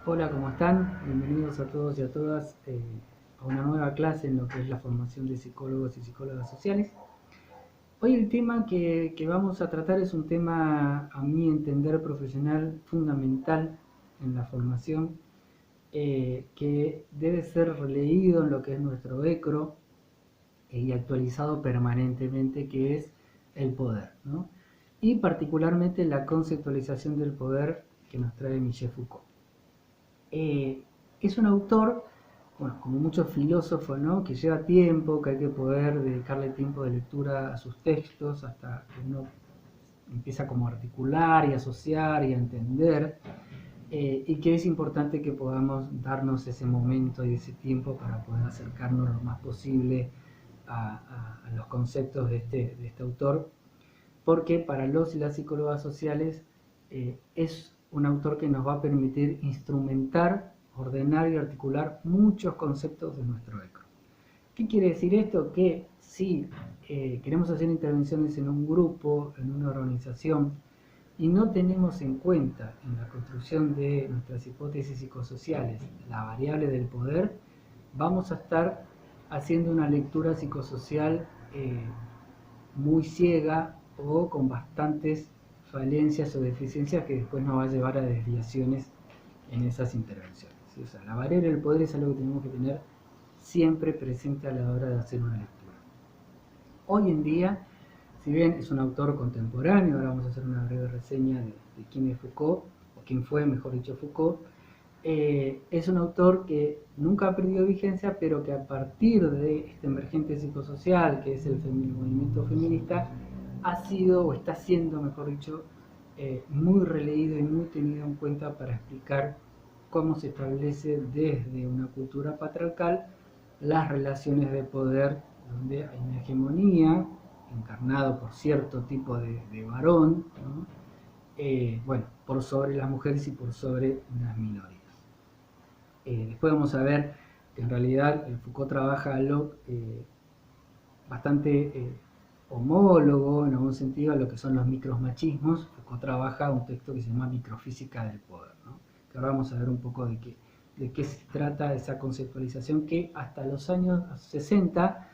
Hola, ¿cómo están? Bienvenidos a todos y a todas a una nueva clase en lo que es la formación de psicólogos y psicólogas sociales. Hoy el tema que vamos a tratar es un tema, a mi entender, profesional fundamental en la formación, que debe ser releído en lo que es nuestro ECRO y actualizado permanentemente, que es el poder, ¿no? Y particularmente la conceptualización del poder que nos trae Michel Foucault. Es un autor, bueno, como muchos filósofos, ¿no? Que lleva tiempo, que hay que poder dedicarle tiempo de lectura a sus textos hasta que uno empieza como a articular y asociar y a entender, y que es importante que podamos darnos ese momento y ese tiempo para poder acercarnos lo más posible a los conceptos de este autor, porque para los y las psicólogas sociales es un autor que nos va a permitir instrumentar, ordenar y articular muchos conceptos de nuestro ECRO. ¿Qué quiere decir esto? Que si queremos hacer intervenciones en un grupo, en una organización, y no tenemos en cuenta en la construcción de nuestras hipótesis psicosociales la variable del poder, vamos a estar haciendo una lectura psicosocial muy ciega o con bastantes falencias o deficiencias que después nos va a llevar a desviaciones en esas intervenciones. ¿Sí? O sea, la variable del poder es algo que tenemos que tener siempre presente a la hora de hacer una lectura. Hoy en día, si bien es un autor contemporáneo, ahora vamos a hacer una breve reseña de quién es Foucault, o quién fue, mejor dicho, Foucault, es un autor que nunca ha perdido vigencia, pero que a partir de este emergente psicosocial, que es el movimiento feminista, ha sido, o está siendo, mejor dicho, muy releído y muy tenido en cuenta para explicar cómo se establece desde una cultura patriarcal las relaciones de poder, donde hay una hegemonía encarnado por cierto tipo de varón, ¿no? Bueno, por sobre las mujeres y por sobre las minorías. Después vamos a ver que en realidad Foucault trabaja algo bastante homólogo en algún sentido a lo que son los micromachismos. Foucault trabaja un texto que se llama Microfísica del Poder, ¿no? Que ahora vamos a ver un poco de qué se trata esa conceptualización que hasta los años 60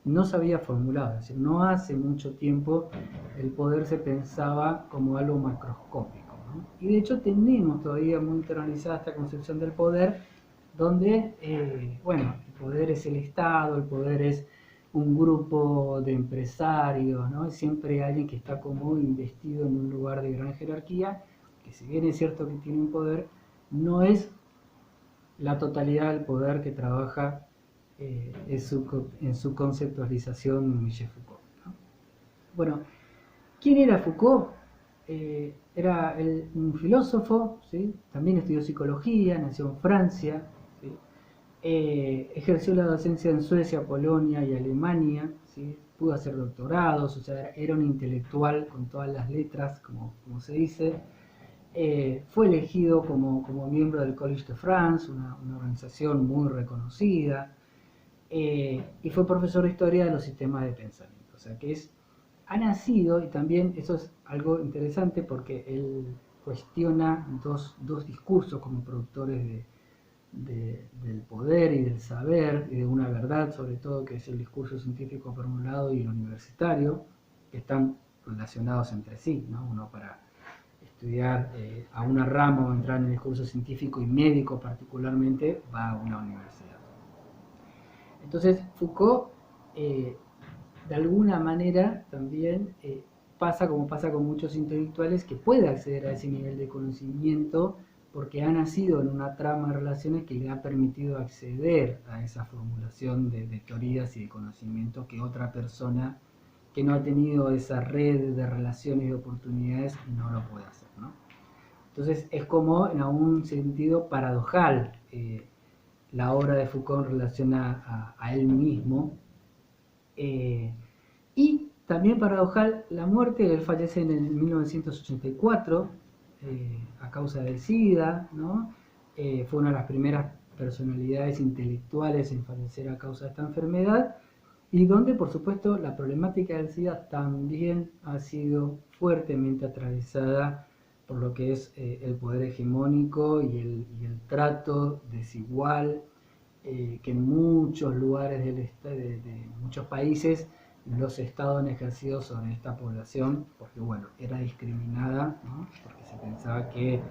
no se había formulado. Es decir, no hace mucho tiempo el poder se pensaba como algo macroscópico, ¿no? Y de hecho tenemos todavía muy internalizada esta concepción del poder, donde, bueno, el poder es el Estado, el poder es un grupo de empresarios, ¿no? Siempre alguien que está como investido en un lugar de gran jerarquía, que si bien es cierto que tiene un poder, no es la totalidad del poder que trabaja en su conceptualización Michel Foucault, ¿no? Bueno, ¿quién era Foucault? Era un filósofo, ¿sí? También estudió psicología, nació en Francia, ¿sí? Ejerció la docencia en Suecia, Polonia y Alemania, ¿sí? Pudo hacer doctorados, o sea, era un intelectual con todas las letras, como se dice. Fue elegido como miembro del Collège de France, una organización muy reconocida, y fue profesor de historia de los sistemas de pensamiento. O sea que ha nacido, y también eso es algo interesante porque él cuestiona dos discursos como productores del poder y del saber y de una verdad, sobre todo, que es el discurso científico por un lado y el universitario, que están relacionados entre sí, ¿no? Uno para estudiar a una rama o entrar en el discurso científico y médico particularmente va a una universidad. Entonces Foucault, eh, de alguna manera, también pasa como pasa con muchos intelectuales, que puede acceder a ese nivel de conocimiento porque ha nacido en una trama de relaciones que le ha permitido acceder a esa formulación de teorías y de conocimiento que otra persona que no ha tenido esa red de relaciones y de oportunidades no lo puede hacer, ¿no? Entonces es como en algún sentido paradojal la obra de Foucault en relación a él mismo. Eh, y también paradojal la muerte, él fallece en el 1984 a causa del SIDA, ¿no? Fue una de las primeras personalidades intelectuales en fallecer a causa de esta enfermedad, y donde por supuesto la problemática del SIDA también ha sido fuertemente atravesada por lo que es el poder hegemónico y el trato desigual que en muchos lugares de muchos países los estados han ejercido sobre esta población, porque bueno, era discriminada, ¿no? Porque se pensaba que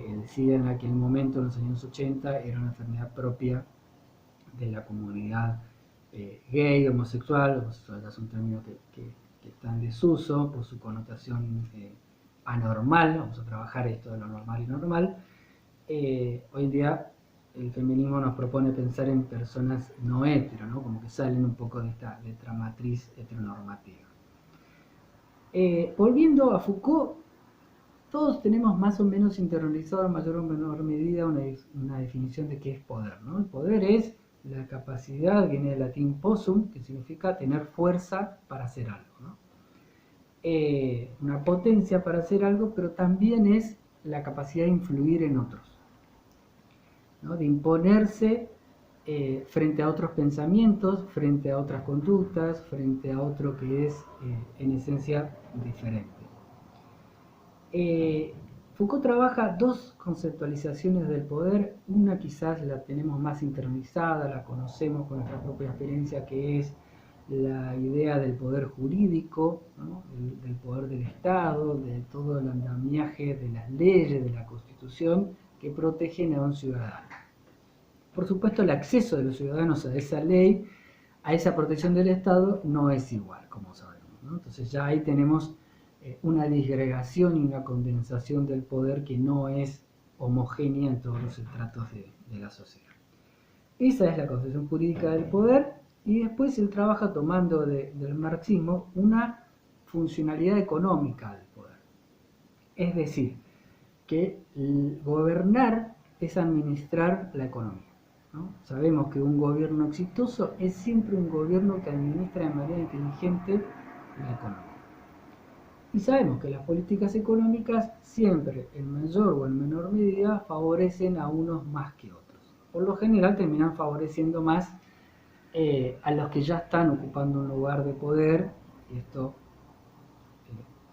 el SIDA en aquel momento, en los años 80, era una enfermedad propia de la comunidad gay, homosexual ya es un término que está en desuso por su connotación anormal, vamos a trabajar esto de lo normal y normal. Hoy en día el feminismo nos propone pensar en personas no hetero, ¿no? Como que salen un poco de esta matriz heteronormativa. Volviendo a Foucault, todos tenemos más o menos internalizado en mayor o menor medida una definición de qué es poder, ¿no? El poder es la capacidad, viene del latín possum, que significa tener fuerza para hacer algo, ¿no? Una potencia para hacer algo, pero también es la capacidad de influir en otros, ¿no? De imponerse frente a otros pensamientos, frente a otras conductas, frente a otro que es en esencia diferente. Foucault trabaja dos conceptualizaciones del poder, una quizás la tenemos más internalizada, la conocemos con nuestra propia experiencia, que es la idea del poder jurídico, ¿no? del poder del Estado, de todo el andamiaje de las leyes, de la Constitución, que protegen a un ciudadano. Por supuesto, el acceso de los ciudadanos a esa ley, a esa protección del Estado, no es igual, como sabemos, ¿no? Entonces ya ahí tenemos una disgregación y una condensación del poder que no es homogénea en todos los estratos de la sociedad. Esa es la concepción jurídica del poder, y después él trabaja tomando del marxismo una funcionalidad económica del poder. Es decir, que gobernar es administrar la economía, ¿no? Sabemos que un gobierno exitoso es siempre un gobierno que administra de manera inteligente la economía. Y sabemos que las políticas económicas siempre, en mayor o en menor medida, favorecen a unos más que otros. Por lo general terminan favoreciendo más a los que ya están ocupando un lugar de poder, y esto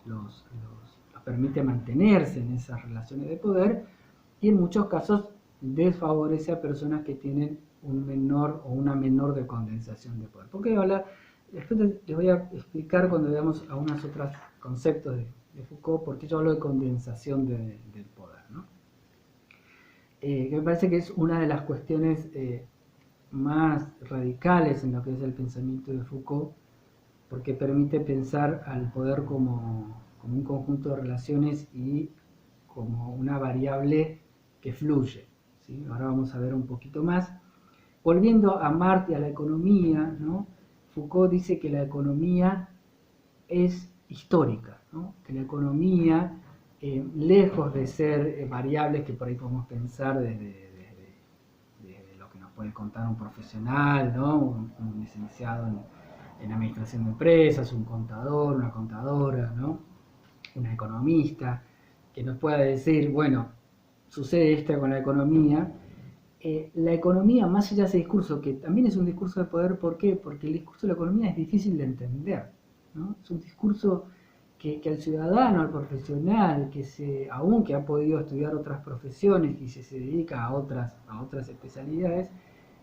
los permite mantenerse en esas relaciones de poder, y en muchos casos desfavorece a personas que tienen un menor o una menor de condensación de poder. Porque después les voy a explicar cuando veamos a unos otros conceptos de Foucault, porque yo hablo de condensación del poder, ¿no? Que me parece que es una de las cuestiones más radicales en lo que es el pensamiento de Foucault, porque permite pensar al poder como un conjunto de relaciones y como una variable que fluye, ¿sí? Ahora vamos a ver un poquito más. Volviendo a Marx y a la economía, ¿no? Foucault dice que la economía es histórica, ¿no? Que la economía, lejos de ser variables que por ahí podemos pensar desde lo que nos puede contar un profesional, ¿no? Un licenciado en administración de empresas, un contador, una contadora, ¿no? Una economista, que nos pueda decir, bueno, sucede esto con la economía. La economía, más allá de ese discurso, que también es un discurso de poder, ¿por qué? Porque el discurso de la economía es difícil de entender, ¿no? Es un discurso que al ciudadano, al profesional, aunque ha podido estudiar otras profesiones y se dedica a otras especialidades,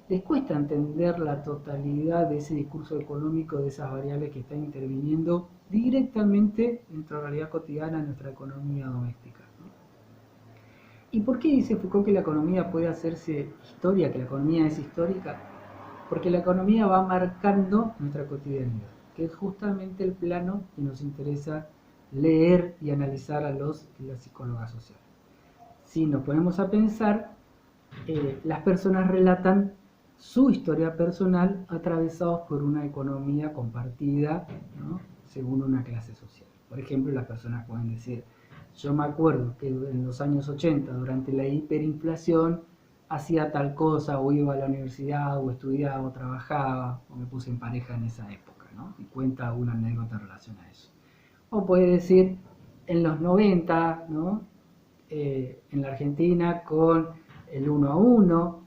les cuesta entender la totalidad de ese discurso económico, de esas variables que están interviniendo directamente en nuestra realidad cotidiana, en nuestra economía doméstica, ¿no? ¿Y por qué dice Foucault que la economía puede hacerse historia, que la economía es histórica? Porque la economía va marcando nuestra cotidianidad, que es justamente el plano que nos interesa leer y analizar a los y las psicólogas sociales. Si nos ponemos a pensar, las personas relatan su historia personal atravesados por una economía compartida, ¿no? Según una clase social. Por ejemplo, las personas pueden decir, yo me acuerdo que en los años 80, durante la hiperinflación, hacía tal cosa, o iba a la universidad, o estudiaba, o trabajaba, o me puse en pareja en esa época, ¿no? Y cuenta una anécdota en relación a eso. O puede decir, en los 90, ¿no? En la Argentina, con el 1 a 1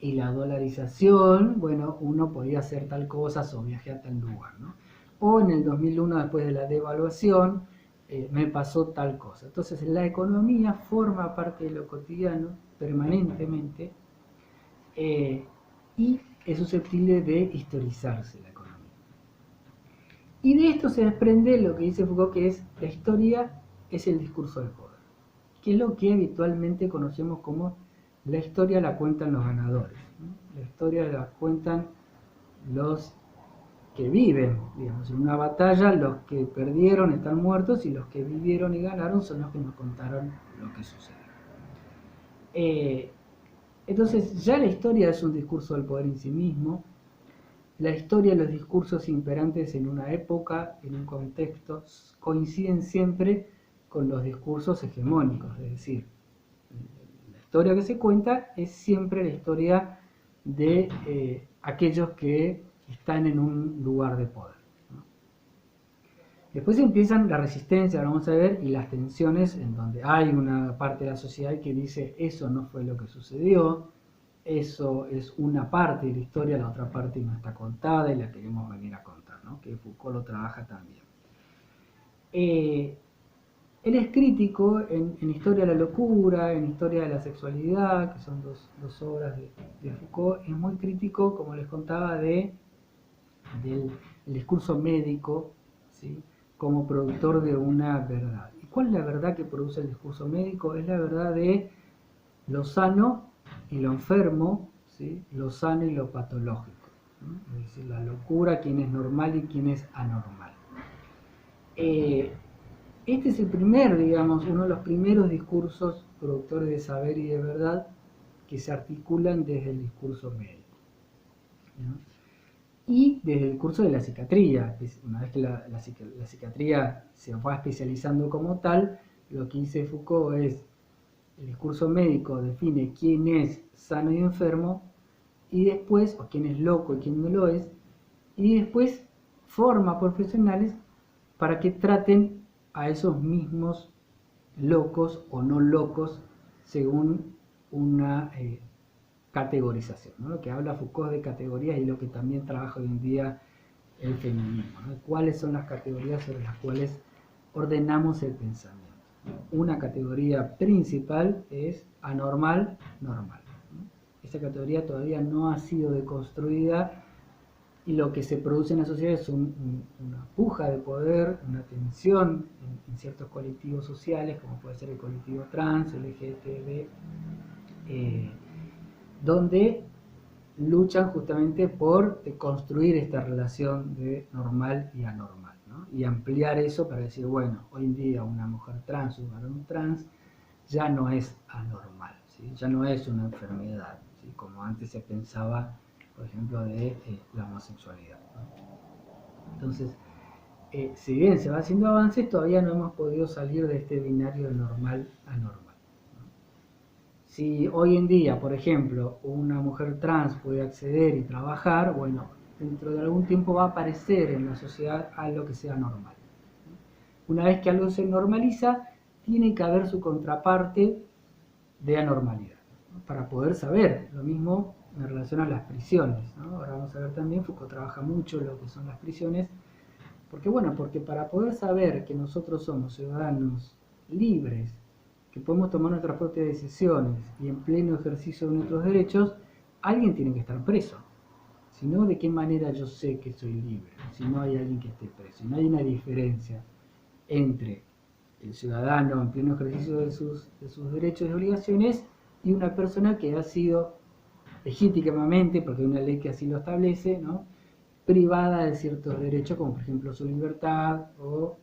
y la dolarización, bueno, uno podía hacer tal cosa o viajar a tal lugar, ¿no? O en el 2001, después de la devaluación, me pasó tal cosa. Entonces la economía forma parte de lo cotidiano permanentemente y es susceptible de historizarse la economía. Y de esto se desprende lo que dice Foucault, que es la historia es el discurso del poder, que es lo que habitualmente conocemos como la historia la cuentan los ganadores, ¿no? La historia la cuentan los que viven, digamos, en una batalla los que perdieron están muertos y los que vivieron y ganaron son los que nos contaron lo que sucedió. Entonces ya la historia es un discurso del poder en sí mismo. La historia y los discursos imperantes en una época, en un contexto, coinciden siempre con los discursos hegemónicos, es decir, la historia que se cuenta es siempre la historia de aquellos que están en un lugar de poder, ¿no? Después empiezan la resistencia, vamos a ver, y las tensiones en donde hay una parte de la sociedad que dice eso no fue lo que sucedió, eso es una parte de la historia, la otra parte no está contada y la queremos venir a contar, ¿no? Que Foucault lo trabaja también. Él es crítico en Historia de la locura, en Historia de la sexualidad, que son dos obras de Foucault, es muy crítico, como les contaba, del discurso médico, ¿sí? Como productor de una verdad. ¿Y cuál es la verdad que produce el discurso médico? Es la verdad de lo sano y lo enfermo, ¿sí? Lo sano y lo patológico, ¿no? Es decir, la locura, quién es normal y quién es anormal. Este es el primer, digamos, uno de los primeros discursos productores de saber y de verdad que se articulan desde el discurso médico, ¿no? Y desde el discurso de la psiquiatría. Una vez que la psiquiatría se va especializando como tal, lo que dice Foucault es el discurso médico define quién es sano y enfermo, y después, o quién es loco y quién no lo es, y después forma profesionales para que traten a esos mismos locos o no locos según una categorización, ¿no? Lo que habla Foucault de categorías y lo que también trabaja hoy en día el feminismo, ¿no? ¿Cuáles son las categorías sobre las cuales ordenamos el pensamiento? Una categoría principal es anormal, normal, ¿no? Esa categoría todavía no ha sido deconstruida y lo que se produce en la sociedad es una puja de poder, una tensión en ciertos colectivos sociales, como puede ser el colectivo trans, LGTB, donde luchan justamente por construir esta relación de normal y anormal, ¿no? Y ampliar eso para decir, bueno, hoy en día una mujer trans o un varón trans ya no es anormal, ¿sí? Ya no es una enfermedad, ¿sí? Como antes se pensaba, por ejemplo, de la homosexualidad, ¿no? Entonces, si bien se va haciendo avances, todavía no hemos podido salir de este binario de normal a normal. Si hoy en día, por ejemplo, una mujer trans puede acceder y trabajar, bueno, dentro de algún tiempo va a aparecer en la sociedad algo que sea normal. Una vez que algo se normaliza, tiene que haber su contraparte de anormalidad, ¿no? Para poder saber. Lo mismo en relación a las prisiones, ¿no? Ahora vamos a ver también, Foucault trabaja mucho lo que son las prisiones, porque para poder saber que nosotros somos ciudadanos libres, que podemos tomar nuestras propias decisiones y en pleno ejercicio de nuestros derechos, alguien tiene que estar preso. Si no, ¿de qué manera yo sé que soy libre? Si no hay alguien que esté preso. Si no hay una diferencia entre el ciudadano en pleno ejercicio de sus derechos y obligaciones y una persona que ha sido legítimamente, porque hay una ley que así lo establece, ¿no?, privada de ciertos derechos, como por ejemplo su libertad o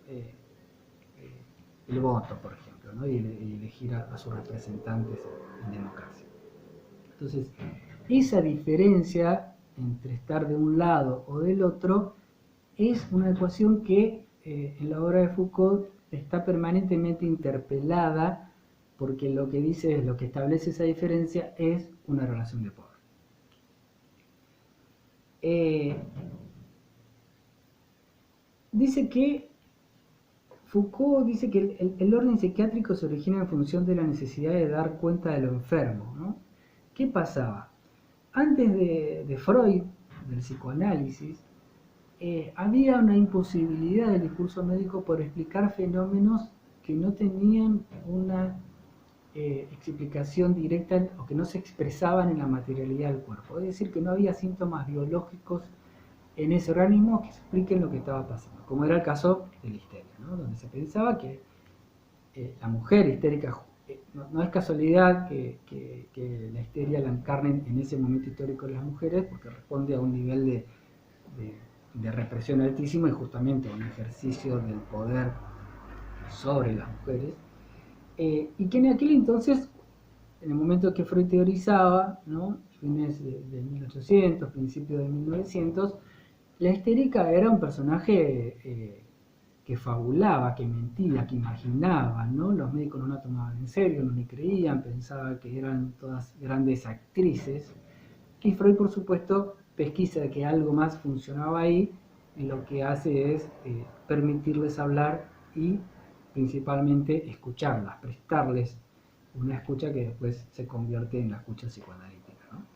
el voto, por ejemplo, ¿no? Y elegir a sus representantes en democracia. Entonces, esa diferencia entre estar de un lado o del otro es una ecuación que en la obra de Foucault está permanentemente interpelada, porque lo que dice es, lo que establece esa diferencia es una relación de poder. Dice que Foucault dice que el orden psiquiátrico se origina en función de la necesidad de dar cuenta de lo enfermo, ¿no? ¿Qué pasaba? Antes de Freud, del psicoanálisis, había una imposibilidad del discurso médico por explicar fenómenos que no tenían una explicación directa o que no se expresaban en la materialidad del cuerpo. Es decir, que no había síntomas biológicos en ese organismo que expliquen lo que estaba pasando, como era el caso de la histeria, ¿no? Donde se pensaba que la mujer histérica, no es casualidad que la histeria la encarnen en ese momento histórico las mujeres, porque responde a un nivel de represión altísimo y justamente a un ejercicio del poder sobre las mujeres, y que en aquel entonces, en el momento que Freud teorizaba, ¿no? Fines de 1800, principios de 1900, la histérica era un personaje que fabulaba, que mentía, que imaginaba, ¿no? Los médicos no la tomaban en serio, no le creían, pensaban que eran todas grandes actrices. Y Freud, por supuesto, pesquisa que algo más funcionaba ahí, y lo que hace es permitirles hablar y principalmente escucharlas, prestarles una escucha que después se convierte en la escucha psicoanalítica, ¿no?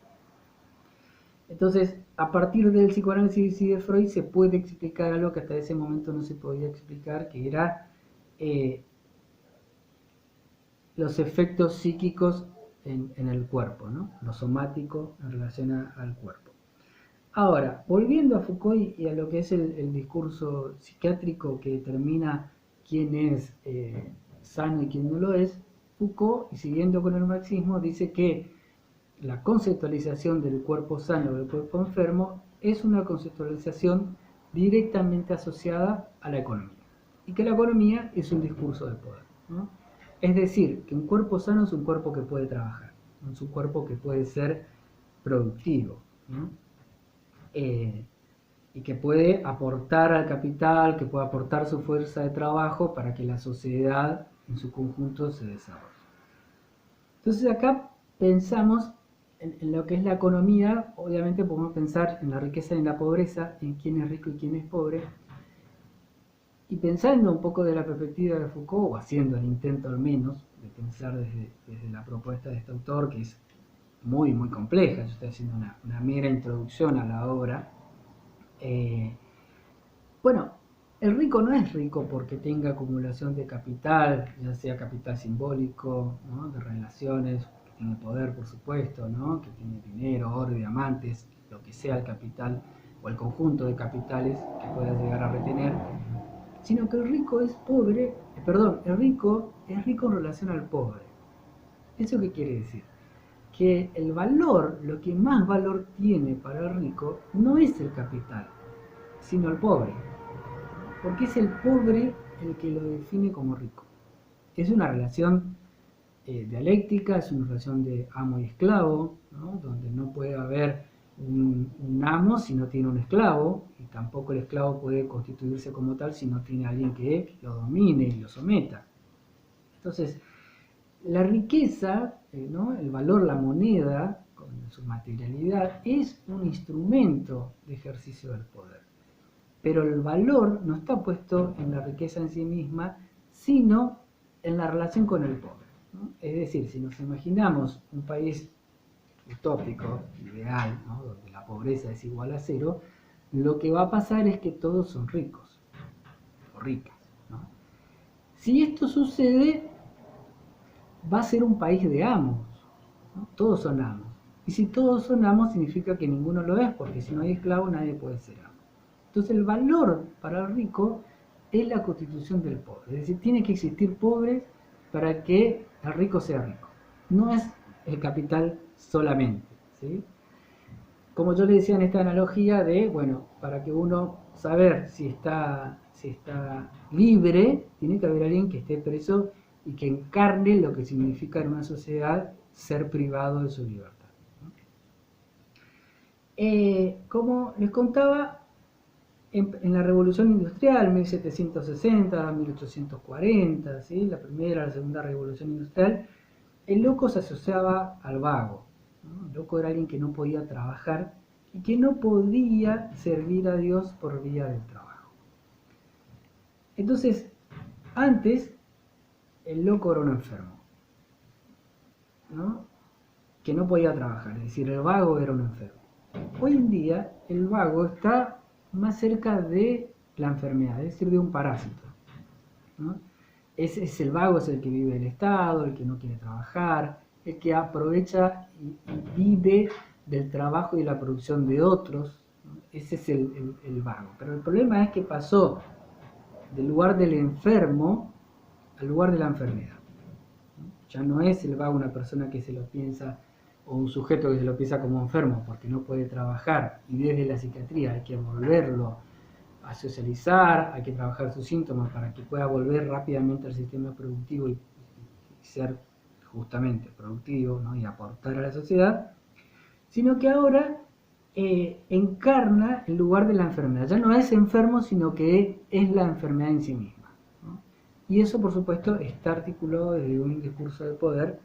Entonces, a partir del psicoanálisis y de Freud se puede explicar algo que hasta ese momento no se podía explicar, que era los efectos psíquicos en el cuerpo, ¿no? Lo somático en relación al cuerpo. Ahora, volviendo a Foucault y a lo que es el discurso psiquiátrico que determina quién es sano y quién no lo es, Foucault, y siguiendo con el marxismo, dice que la conceptualización del cuerpo sano o del cuerpo enfermo es una conceptualización directamente asociada a la economía, y que la economía es un discurso del poder, ¿no? Es decir, que un cuerpo sano es un cuerpo que puede trabajar, ¿no? Es un cuerpo que puede ser productivo, ¿no? Y que puede aportar al capital, que puede aportar su fuerza de trabajo para que la sociedad en su conjunto se desarrolle. Entonces acá pensamos en lo que es la economía. Obviamente podemos pensar en la riqueza y en la pobreza, en quién es rico y quién es pobre, y pensando un poco de la perspectiva de Foucault, o haciendo el intento al menos de pensar desde la propuesta de este autor, que es muy compleja. Yo estoy haciendo una mera introducción a la obra. Bueno, el rico no es rico porque tenga acumulación de capital, ya sea capital simbólico, ¿no? De relaciones, que tiene poder, por supuesto, ¿no? Que tiene dinero, oro, diamantes, lo que sea el capital o el conjunto de capitales que pueda llegar a retener, sino que el rico es pobre, el rico es rico en relación al pobre. ¿Eso qué quiere decir? Que el valor, lo que más valor tiene para el rico, no es el capital, sino el pobre. Porque es el pobre el que lo define como rico. Es una relación dialéctica, es una relación de amo y esclavo, ¿no? Donde no puede haber un amo si no tiene un esclavo, y tampoco el esclavo puede constituirse como tal si no tiene a alguien que lo domine y lo someta. Entonces, la riqueza, ¿no? El valor, la moneda, con su materialidad, es un instrumento de ejercicio del poder. Pero el valor no está puesto en la riqueza en sí misma, sino en la relación con el pobre, ¿no? Es decir, si nos imaginamos un país utópico, ideal, ¿no? Donde la pobreza es igual a cero, lo que va a pasar es que todos son ricos o ricas, ¿no? Si esto sucede, va a ser un país de amos, ¿no? Todos son amos. Y si todos son amos, significa que ninguno lo es, porque si no hay esclavo, nadie puede ser amo. Entonces el valor para el rico es la constitución del pobre. Es decir, tiene que existir pobres para que el rico sea rico. No es el capital solamente, ¿sí? Como yo le decía en esta analogía de, bueno, para que uno saber si está libre, tiene que haber alguien que esté preso y que encarne lo que significa en una sociedad ser privado de su libertad. Como les contaba, en la Revolución Industrial, 1760, 1840, ¿sí? La primera, la segunda Revolución Industrial, el loco se asociaba al vago, ¿no? El loco era alguien que no podía trabajar y que no podía servir a Dios por vía del trabajo. Entonces, antes, el loco era un enfermo, ¿no? Que no podía trabajar, es decir, el vago era un enfermo. Hoy en día, el vago está más cerca de la enfermedad, es decir, de un parásito, ¿no? Es el vago, es el que vive del Estado, el que no quiere trabajar, el que aprovecha y vive del trabajo y de la producción de otros, ¿no? Ese es el vago. Pero el problema es que pasó del lugar del enfermo al lugar de la enfermedad. Ya no es el vago una persona que se lo piensa, o un sujeto que se lo piensa como enfermo porque no puede trabajar, y desde la psiquiatría hay que volverlo a socializar, hay que trabajar sus síntomas para que pueda volver rápidamente al sistema productivo y ser justamente productivo, ¿no? Y aportar a la sociedad, sino que ahora encarna el lugar de la enfermedad. Ya no es enfermo, sino que es la enfermedad en sí misma, ¿no? Y eso, por supuesto, está articulado desde un discurso de poder,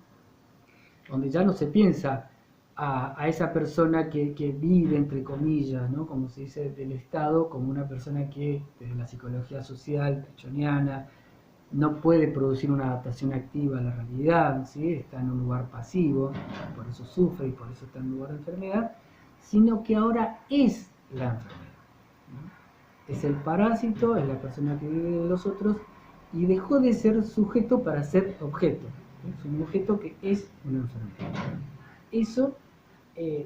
donde ya no se piensa a esa persona que vive, entre comillas, ¿no? Como se dice, del Estado, como una persona que, desde la psicología social pechoniana, no puede producir una adaptación activa a la realidad, ¿sí? Está en un lugar pasivo, por eso sufre y por eso está en un lugar de enfermedad, sino que ahora es la enfermedad, ¿no? Es el parásito, es la persona que vive de los otros y dejó de ser sujeto para ser objeto. Es un objeto que es una enfermedad. Eso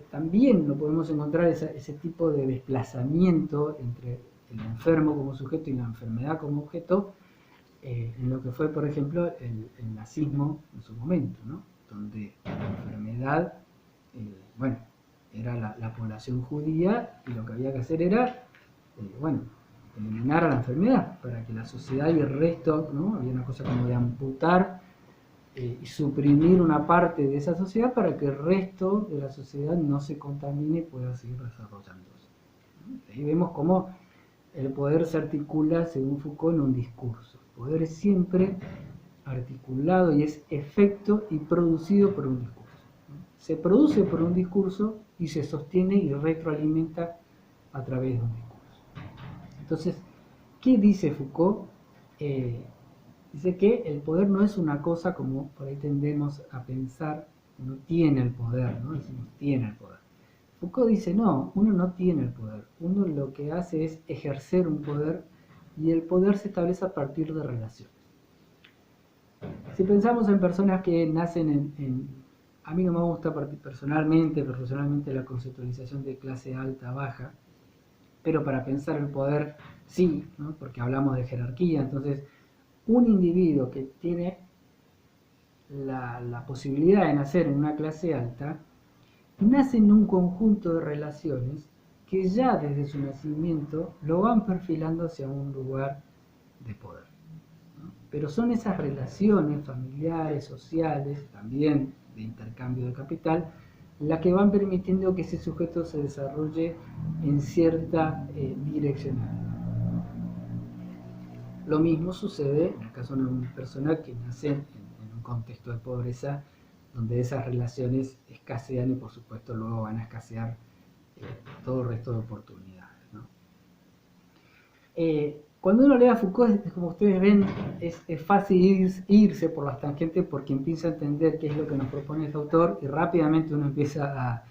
también lo podemos encontrar, ese tipo de desplazamiento entre el enfermo como sujeto y la enfermedad como objeto, en lo que fue, por ejemplo, el nazismo en su momento, ¿no? Donde la enfermedad, bueno, era la población judía, y lo que había que hacer era, bueno, eliminar a la enfermedad para que la sociedad y el resto, ¿no? Había una cosa como de amputar y suprimir una parte de esa sociedad para que el resto de la sociedad no se contamine y pueda seguir desarrollándose, ¿no? Ahí vemos cómo el poder se articula, según Foucault, en un discurso. El poder es siempre articulado y es efecto y producido por un discurso. Se produce por un discurso y se sostiene y retroalimenta a través de un discurso. Entonces, ¿qué dice Foucault? Dice que el poder no es una cosa como por ahí tendemos a pensar, uno tiene el poder, ¿no? Decimos, tiene el poder. Foucault dice, no, uno no tiene el poder, uno lo que hace es ejercer un poder, y el poder se establece a partir de relaciones. Si pensamos en personas que nacen a mí no me gusta personalmente, profesionalmente, la conceptualización de clase alta, baja, pero para pensar el poder sí, ¿no? Porque hablamos de jerarquía. Entonces un individuo que tiene la posibilidad de nacer en una clase alta, nace en un conjunto de relaciones que ya desde su nacimiento lo van perfilando hacia un lugar de poder, ¿no? Pero son esas relaciones familiares, sociales, también de intercambio de capital, las que van permitiendo que ese sujeto se desarrolle en cierta direccionalidad. Lo mismo sucede en el caso de una persona que nace en un contexto de pobreza, donde esas relaciones escasean y por supuesto luego van a escasear todo el resto de oportunidades, ¿no? Cuando uno lee a Foucault, como ustedes ven, es fácil irse por las tangentes porque empieza a entender qué es lo que nos propone este autor, y rápidamente uno empieza a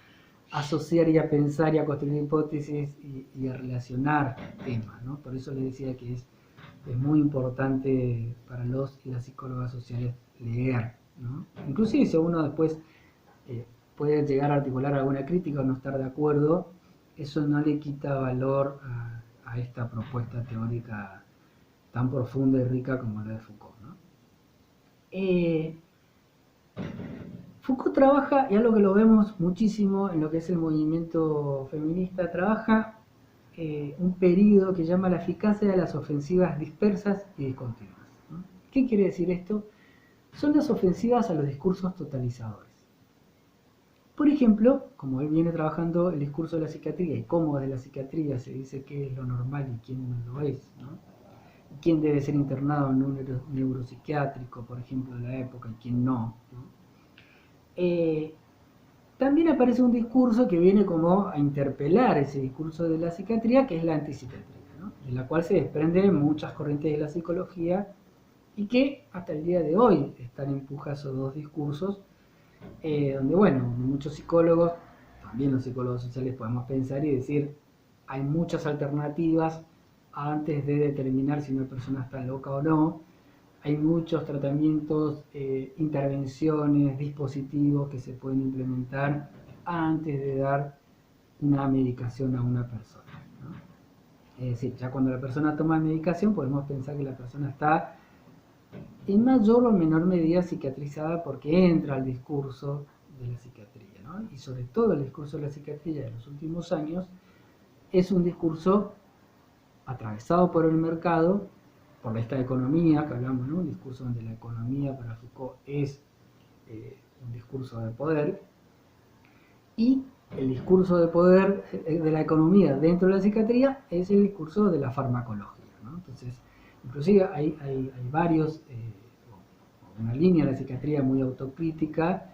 asociar y a pensar y a construir hipótesis y a relacionar temas, ¿no? Por eso les decía que es muy importante para los y las psicólogas sociales leer, ¿no? Inclusive si uno después puede llegar a articular alguna crítica o no estar de acuerdo, eso no le quita valor a esta propuesta teórica tan profunda y rica como la de Foucault, ¿no? Foucault trabaja, y algo que lo vemos muchísimo en lo que es el movimiento feminista, trabaja un periodo que llama la eficacia de las ofensivas dispersas y discontinuas, ¿no? ¿Qué quiere decir esto? Son las ofensivas a los discursos totalizadores. Por ejemplo, como él viene trabajando el discurso de la psiquiatría y cómo desde la psiquiatría se dice qué es lo normal y quién no lo es, ¿no? Quién debe ser internado en un neuropsiquiátrico, por ejemplo, de la época, y quién no, ¿no? También aparece un discurso que viene como a interpelar ese discurso de la psiquiatría, que es la antipsiquiatría, ¿no? De la cual se desprenden muchas corrientes de la psicología y que hasta el día de hoy están en puja esos dos discursos, donde, bueno, muchos psicólogos, también los psicólogos sociales, podemos pensar y decir, hay muchas alternativas antes de determinar si una persona está loca o no. Hay muchos tratamientos, intervenciones, dispositivos que se pueden implementar antes de dar una medicación a una persona, ¿no? Es decir, ya cuando la persona toma medicación podemos pensar que la persona está en mayor o menor medida psiquiatrizada porque entra al discurso de la psiquiatría, ¿no? Y sobre todo el discurso de la psiquiatría de los últimos años es un discurso atravesado por el mercado, por esta economía que hablamos, ¿no? Un discurso donde la economía para Foucault es un discurso de poder, y el discurso de poder de la economía dentro de la psiquiatría es el discurso de la farmacología, ¿no? Entonces, inclusive hay varios, una línea de la psiquiatría muy autocrítica,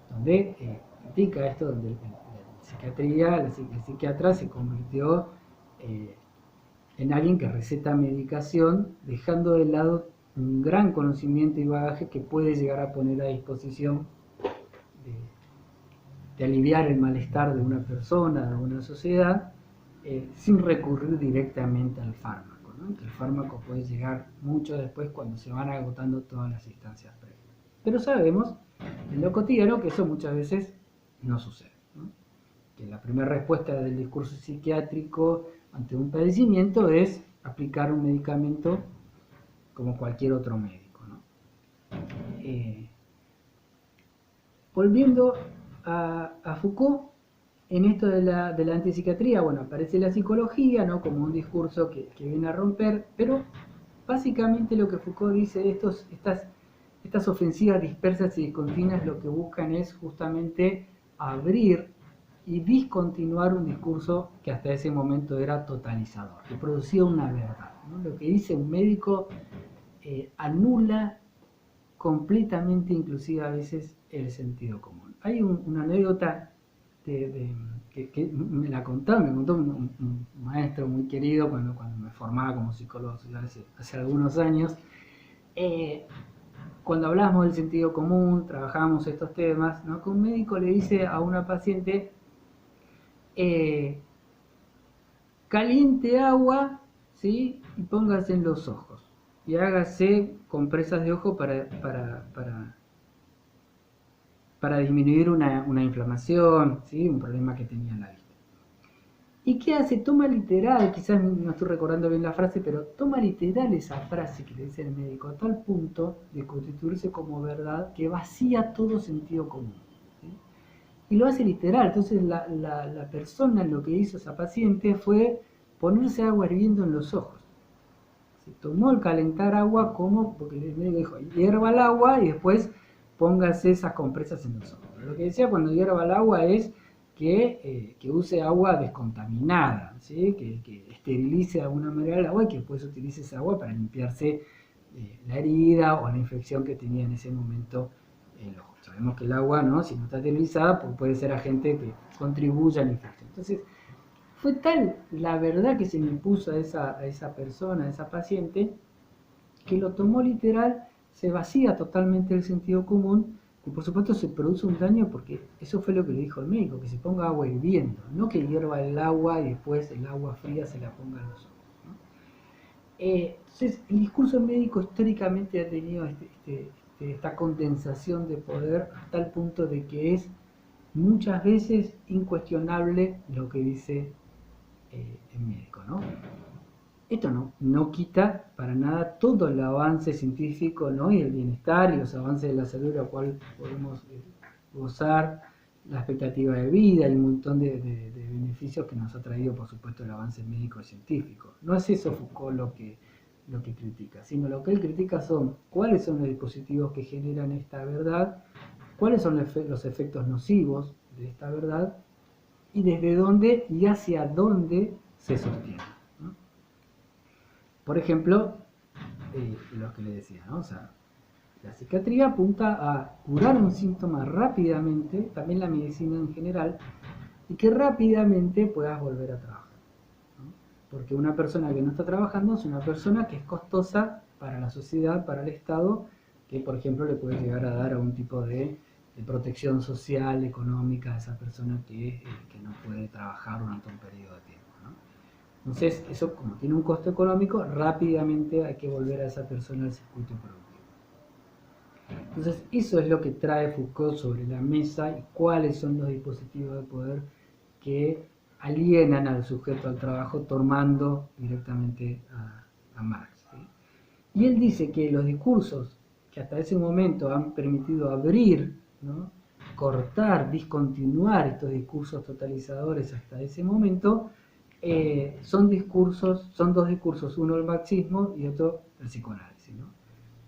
donde critica esto, donde el psiquiatra se convirtió en alguien que receta medicación, dejando de lado un gran conocimiento y bagaje que puede llegar a poner a disposición de aliviar el malestar de una persona, de una sociedad, sin recurrir directamente al fármaco, ¿no? El fármaco puede llegar mucho después cuando se van agotando todas las instancias previas. Pero sabemos en lo cotidiano que eso muchas veces no sucede, ¿no? Que la primera respuesta del discurso psiquiátrico ante un padecimiento es aplicar un medicamento como cualquier otro médico, ¿no? Volviendo a Foucault, en esto de la antipsiquiatría, bueno, aparece la psicología, ¿no? Como un discurso que viene a romper, pero básicamente lo que Foucault dice, estas ofensivas dispersas y discontinuas lo que buscan es justamente abrir y discontinuar un discurso que hasta ese momento era totalizador, que producía una verdad, ¿no? Lo que dice un médico anula completamente, inclusive a veces, el sentido común. Hay una anécdota que me contó un maestro muy querido cuando me formaba como psicólogo social hace algunos años. Cuando hablábamos del sentido común, trabajábamos estos temas, ¿no? Que un médico le dice a una paciente, caliente agua, ¿sí? Y póngase en los ojos. Y hágase compresas de ojo para disminuir una inflamación, ¿sí? Un problema que tenía en la vista. ¿Y qué hace? Toma literal, quizás no estoy recordando bien la frase, pero toma literal esa frase que le dice el médico, a tal punto de constituirse como verdad que vacía todo sentido común, ¿sí? Y lo hace literal. Entonces la persona, lo que hizo esa paciente fue ponerse agua hirviendo en los ojos. Se tomó el calentar agua como, porque el médico dijo, hierva el agua y después póngase esas compresas en los ojos. Lo que decía cuando hierva el agua es que use agua descontaminada, ¿sí? Que esterilice de alguna manera el agua y que después utilice esa agua para limpiarse la herida o la infección que tenía en ese momento el ojo. Sabemos que el agua, ¿no? Si no está esterilizada, pues puede ser agente que contribuya a la infección. Entonces, fue tal la verdad que se le impuso a esa persona, a esa paciente, que lo tomó literal, se vacía totalmente el sentido común y por supuesto se produce un daño porque eso fue lo que le dijo el médico, que se ponga agua hirviendo, no que hierva el agua y después el agua fría se la ponga en los ojos, ¿no? Entonces el discurso médico históricamente ha tenido esta condensación de poder a tal punto de que es muchas veces incuestionable lo que dice el médico, ¿no? Esto no quita para nada todo el avance científico, ¿no? Y el bienestar y los avances de la salud, a la cual podemos gozar, la expectativa de vida y un montón de beneficios que nos ha traído, por supuesto, el avance médico y científico. No es eso Foucault lo que critica, sino lo que él critica son cuáles son los dispositivos que generan esta verdad, cuáles son los efectos nocivos de esta verdad y desde dónde y hacia dónde se sostiene, ¿no? Por ejemplo, lo que le decía, ¿no? O sea, la psiquiatría apunta a curar un síntoma rápidamente, también la medicina en general, y que rápidamente puedas volver a trabajar, ¿no? Porque una persona que no está trabajando es una persona que es costosa para la sociedad, para el Estado, que por ejemplo le puede llegar a dar algún tipo de protección social, económica a esa persona que no puede trabajar durante un periodo de tiempo, ¿no? Entonces, eso como tiene un costo económico, rápidamente hay que volver a esa persona al circuito productivo. Entonces, eso es lo que trae Foucault sobre la mesa y cuáles son los dispositivos de poder que alienan al sujeto al trabajo, tomando directamente a Marx. ¿Sí? Y él dice que los discursos que hasta ese momento han permitido abrir, ¿no?, cortar, discontinuar estos discursos totalizadores hasta ese momento, son dos discursos, uno el marxismo y otro el psicoanálisis, ¿no?,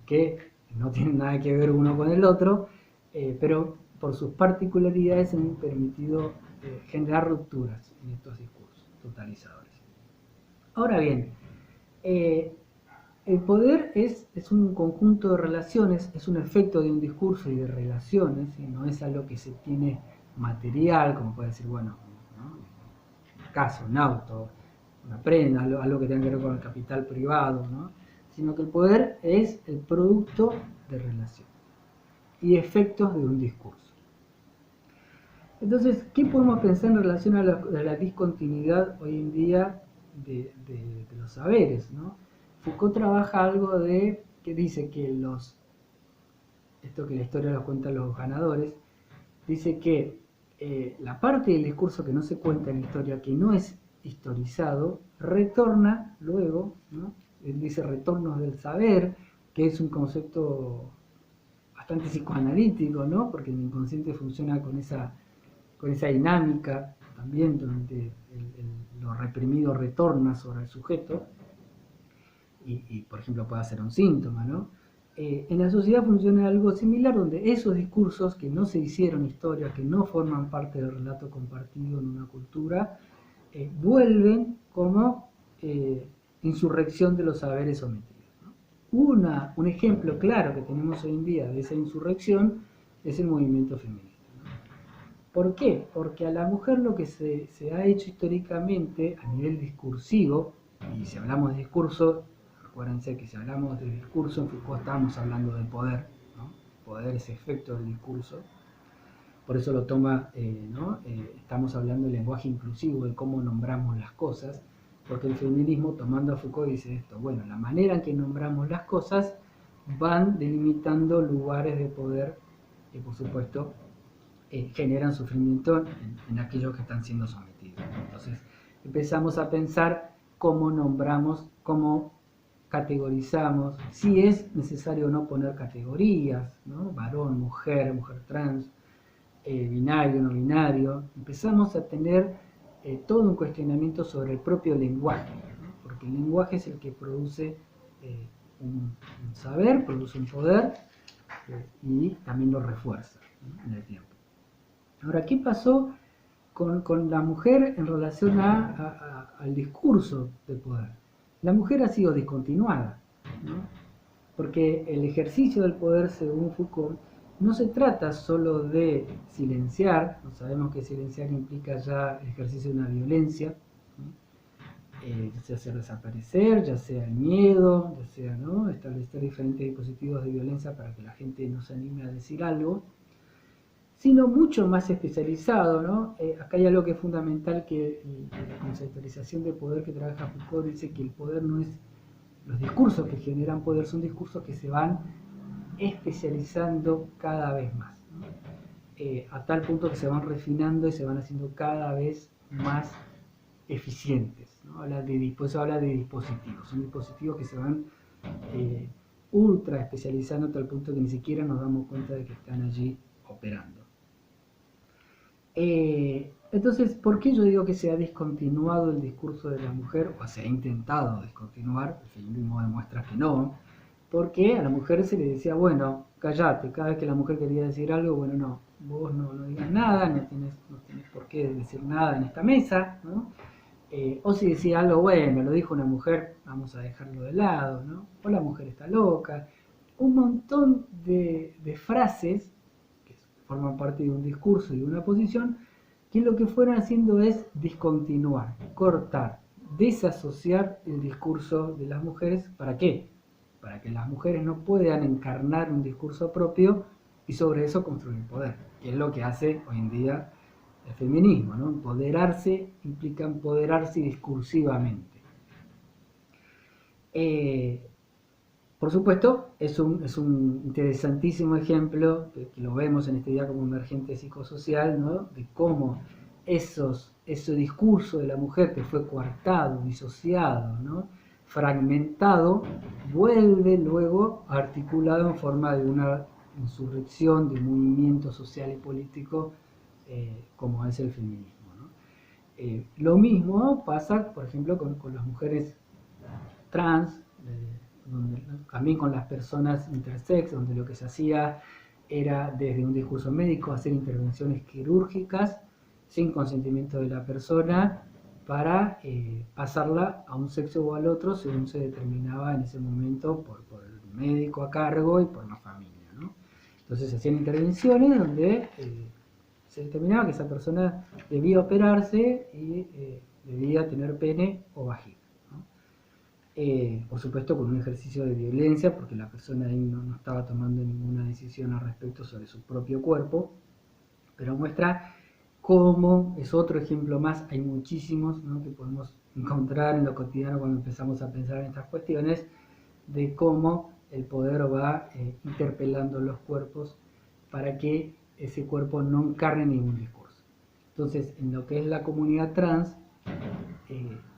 que no tienen nada que ver uno con el otro, pero por sus particularidades han permitido generar rupturas en estos discursos totalizadores. Ahora bien, el poder es un conjunto de relaciones, es un efecto de un discurso y de relaciones, y no es algo que se tiene material, como puede decir, bueno, ¿no?, un caso, un auto, una prenda, algo que tenga que ver con el capital privado, ¿no?, sino que el poder es el producto de relaciones y efectos de un discurso. Entonces, ¿qué podemos pensar en relación a la discontinuidad hoy en día de los saberes, ¿no? Foucault trabaja algo que dice que esto que la historia lo cuentan los ganadores, dice que la parte del discurso que no se cuenta en la historia, que no es historizado, retorna luego, ¿no? Él dice retornos del saber, que es un concepto bastante psicoanalítico, ¿no?, porque el inconsciente funciona con esa dinámica también, donde lo reprimido retorna sobre el sujeto, y por ejemplo puede ser un síntoma, ¿no? En la sociedad funciona algo similar, donde esos discursos que no se hicieron historia, que no forman parte del relato compartido en una cultura, vuelven como insurrección de los saberes sometidos, ¿no? Un ejemplo claro que tenemos hoy en día de esa insurrección es el movimiento feminista, ¿no? ¿Por qué? Porque a la mujer lo que se ha hecho históricamente a nivel discursivo, y si hablamos de discurso, acuérdense que si hablamos de discurso en Foucault estamos hablando de poder, ¿no? Poder es efecto del discurso, por eso lo toma, ¿no? Estamos hablando del lenguaje inclusivo, de cómo nombramos las cosas, porque el feminismo, tomando a Foucault, dice esto: bueno, la manera en que nombramos las cosas van delimitando lugares de poder que, por supuesto, generan sufrimiento en aquellos que están siendo sometidos. Entonces, empezamos a pensar cómo nombramos, cómo categorizamos, si es necesario o no poner categorías, ¿no? Varón, mujer, mujer trans, binario, no binario. Empezamos a tener todo un cuestionamiento sobre el propio lenguaje, ¿no? Porque el lenguaje es el que produce un saber, produce un poder, y también lo refuerza, ¿no?, en el tiempo. Ahora, ¿qué pasó con la mujer en relación al discurso del poder? La mujer ha sido discontinuada, ¿no? Porque el ejercicio del poder, según Foucault, no se trata solo de silenciar, no sabemos que silenciar implica ya el ejercicio de una violencia, ¿no? Ya sea hacer desaparecer, ya sea el miedo, ya sea, ¿no?, establecer diferentes dispositivos de violencia para que la gente no se anime a decir algo, sino mucho más especializado, ¿no? Acá hay algo que es fundamental, que la conceptualización de poder que trabaja Foucault dice que el poder no es... Los discursos que generan poder son discursos que se van especializando cada vez más, ¿no? A tal punto que se van refinando y se van haciendo cada vez más eficientes, ¿no? Por eso habla de dispositivos, son dispositivos que se van ultra especializando a tal punto que ni siquiera nos damos cuenta de que están allí operando. Entonces, ¿por qué yo digo que se ha discontinuado el discurso de la mujer, o se ha intentado discontinuar? El feminismo demuestra que no, porque a la mujer se le decía, bueno, callate, cada vez que la mujer quería decir algo, bueno, no, vos no digas nada, no tenés por qué decir nada en esta mesa, ¿no? O si decía algo, bueno, lo dijo una mujer, vamos a dejarlo de lado, ¿no? O la mujer está loca. Un montón de frases que forman parte de un discurso y de una posición, que lo que fueron haciendo es discontinuar, cortar, desasociar el discurso de las mujeres. ¿Para qué? Para que las mujeres no puedan encarnar un discurso propio y sobre eso construir poder, que es lo que hace hoy en día el feminismo, ¿no? Empoderarse implica empoderarse discursivamente. Por supuesto, es un interesantísimo ejemplo, que lo vemos en este día como emergente psicosocial, ¿no? De cómo ese discurso de la mujer que fue coartado, disociado, ¿no? Fragmentado, vuelve luego articulado en forma de una insurrección, de un movimiento social y político como es el feminismo, ¿no? Lo mismo pasa, por ejemplo, con las mujeres trans, también con las personas intersex, donde lo que se hacía era desde un discurso médico hacer intervenciones quirúrgicas sin consentimiento de la persona para pasarla a un sexo o al otro según se determinaba en ese momento por el médico a cargo y por la familia, ¿no? Entonces se hacían intervenciones donde se determinaba que esa persona debía operarse y debía tener pene o vagina. Por supuesto con un ejercicio de violencia, porque la persona ahí no estaba tomando ninguna decisión al respecto sobre su propio cuerpo, pero muestra cómo, es otro ejemplo más, hay muchísimos, ¿no?, que podemos encontrar en lo cotidiano cuando empezamos a pensar en estas cuestiones, de cómo el poder va interpelando los cuerpos para que ese cuerpo no encarne ningún discurso. Entonces, en lo que es la comunidad trans,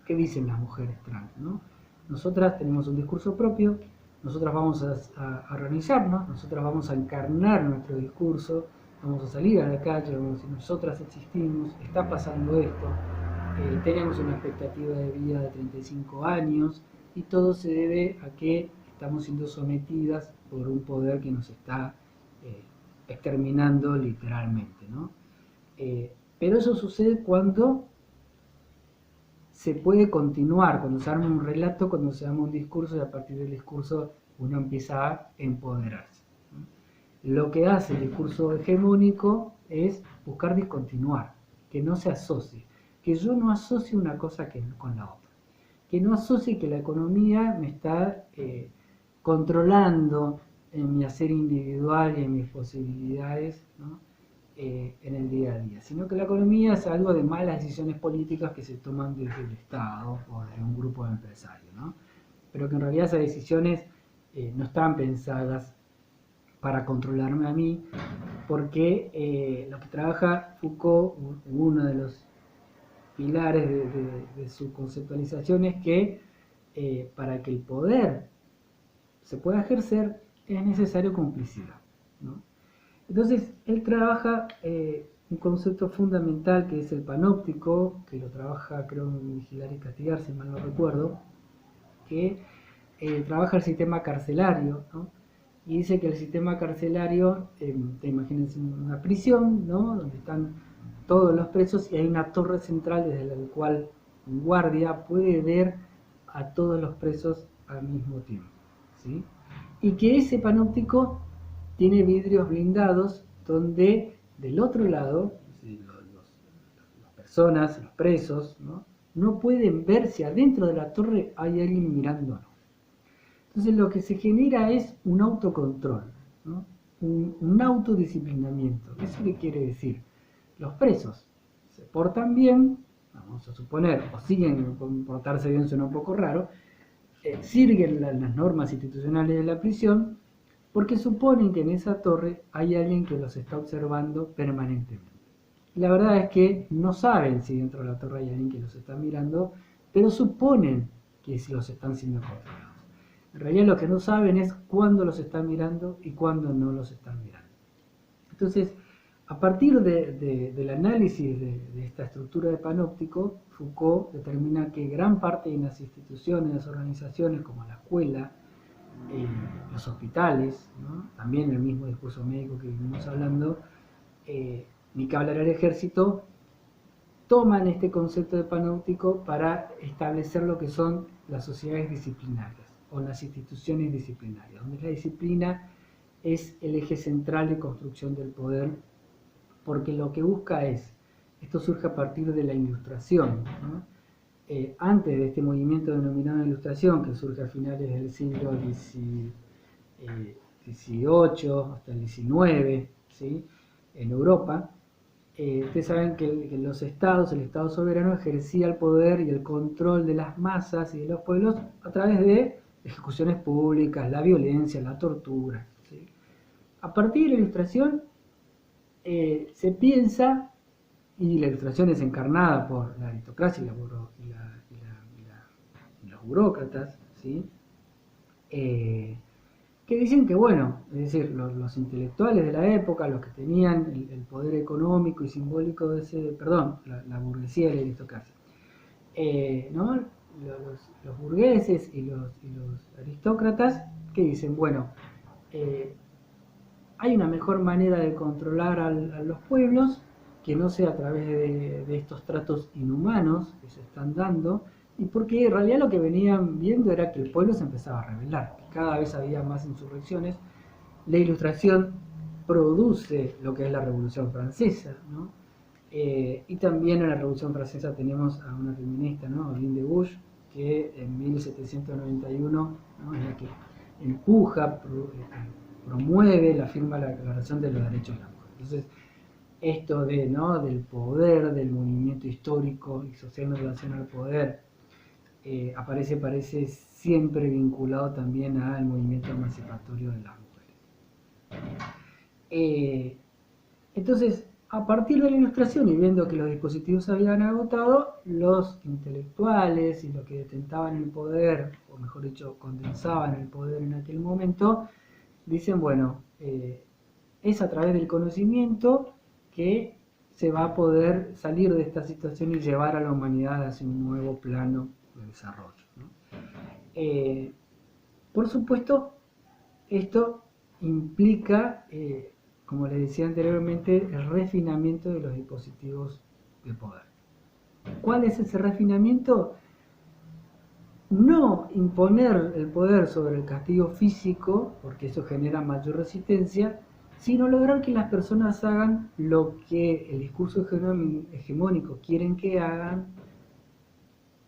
¿qué dicen las mujeres trans, ¿no? Nosotras tenemos un discurso propio, nosotras vamos a organizarnos, nosotras vamos a encarnar nuestro discurso, vamos a salir a la calle, vamos a decir, nosotras existimos, está pasando esto, tenemos una expectativa de vida de 35 años y todo se debe a que estamos siendo sometidas por un poder que nos está exterminando literalmente, ¿no? Pero eso sucede cuando se puede continuar, cuando se arma un relato, cuando se arma un discurso y a partir del discurso uno empieza a empoderarse. Lo que hace el discurso hegemónico es buscar discontinuar, que no se asocie, que yo no asocie una cosa con la otra, que no asocie que la economía me está controlando en mi hacer individual y en mis posibilidades, ¿no?, en el día a día, sino que la economía es algo de malas decisiones políticas que se toman desde el Estado o de un grupo de empresarios, ¿no? Pero que en realidad esas decisiones no están pensadas para controlarme a mí, porque lo que trabaja Foucault, uno de los pilares de su conceptualización, es que para que el poder se pueda ejercer es necesario complicidad, ¿no? Entonces, él trabaja un concepto fundamental que es el panóptico, que lo trabaja, creo, en Vigilar y Castigar, si mal no recuerdo, que trabaja el sistema carcelario, ¿no? Y dice que el sistema carcelario, imagínense una prisión, ¿no?, donde están todos los presos y hay una torre central desde la cual un guardia puede ver a todos los presos al mismo tiempo, ¿sí? Y que ese panóptico tiene vidrios blindados donde del otro lado las personas, los presos, no pueden ver si adentro de la torre hay alguien mirando o no. Entonces lo que se genera es un autocontrol, ¿no?, un autodisciplinamiento. ¿Eso qué quiere decir? Los presos se portan bien, vamos a suponer, o siguen portarse bien, suena un poco raro, siguen las normas institucionales de la prisión, porque suponen que en esa torre hay alguien que los está observando permanentemente. La verdad es que no saben si dentro de la torre hay alguien que los está mirando, pero suponen que los están siendo controlados. En realidad lo que no saben es cuándo los están mirando y cuándo no los están mirando. Entonces, a partir del análisis de esta estructura de panóptico, Foucault determina que gran parte de las instituciones, las organizaciones como la escuela, los hospitales, ¿no?, también el mismo discurso médico que venimos hablando, ni que hablar el ejército, toman este concepto de panóptico para establecer lo que son las sociedades disciplinarias o las instituciones disciplinarias, donde la disciplina es el eje central de construcción del poder, porque lo que busca es, esto surge a partir de la Ilustración, ¿no? Antes de este movimiento denominado Ilustración, que surge a finales del siglo XVIII hasta el XIX, ¿sí?, en Europa, Ustedes saben que los estados, el estado soberano ejercía el poder y el control de las masas y de los pueblos a través de ejecuciones públicas, la violencia, la tortura, ¿sí? A partir de la Ilustración se piensa, y la Ilustración es encarnada por la aristocracia y los burócratas, ¿sí? Que dicen que, bueno, es decir, los intelectuales de la época, los que tenían el poder económico y simbólico de ese, perdón, la burguesía y la aristocracia, ¿no? Los burgueses y los aristócratas que dicen, bueno, eh, hay una mejor manera de controlar a los pueblos que no sea a través de estos tratos inhumanos que se están dando, y porque en realidad lo que venían viendo era que el pueblo se empezaba a rebelar, que cada vez había más insurrecciones. La Ilustración produce lo que es la Revolución Francesa, ¿no? Y también en la Revolución Francesa tenemos a una feminista, ¿no? Olympe de Gouges, que en 1791, ¿no?, es la que empuja, promueve la firma de la Declaración de los Derechos de la Mujer. Entonces, esto de, ¿no?, del poder, del movimiento histórico y social en relación al poder, parece siempre vinculado también al movimiento emancipatorio de las mujeres. Entonces, a partir de la Ilustración y viendo que los dispositivos se habían agotado, los intelectuales y los que detentaban el poder, o mejor dicho, condensaban el poder en aquel momento, dicen, bueno, es a través del conocimiento que se va a poder salir de esta situación y llevar a la humanidad hacia un nuevo plano de desarrollo, ¿no? Por supuesto, esto implica, como les decía anteriormente, el refinamiento de los dispositivos de poder. ¿Cuál es ese refinamiento? No imponer el poder sobre el castigo físico, porque eso genera mayor resistencia, sino lograr que las personas hagan lo que el discurso hegemónico quieren que hagan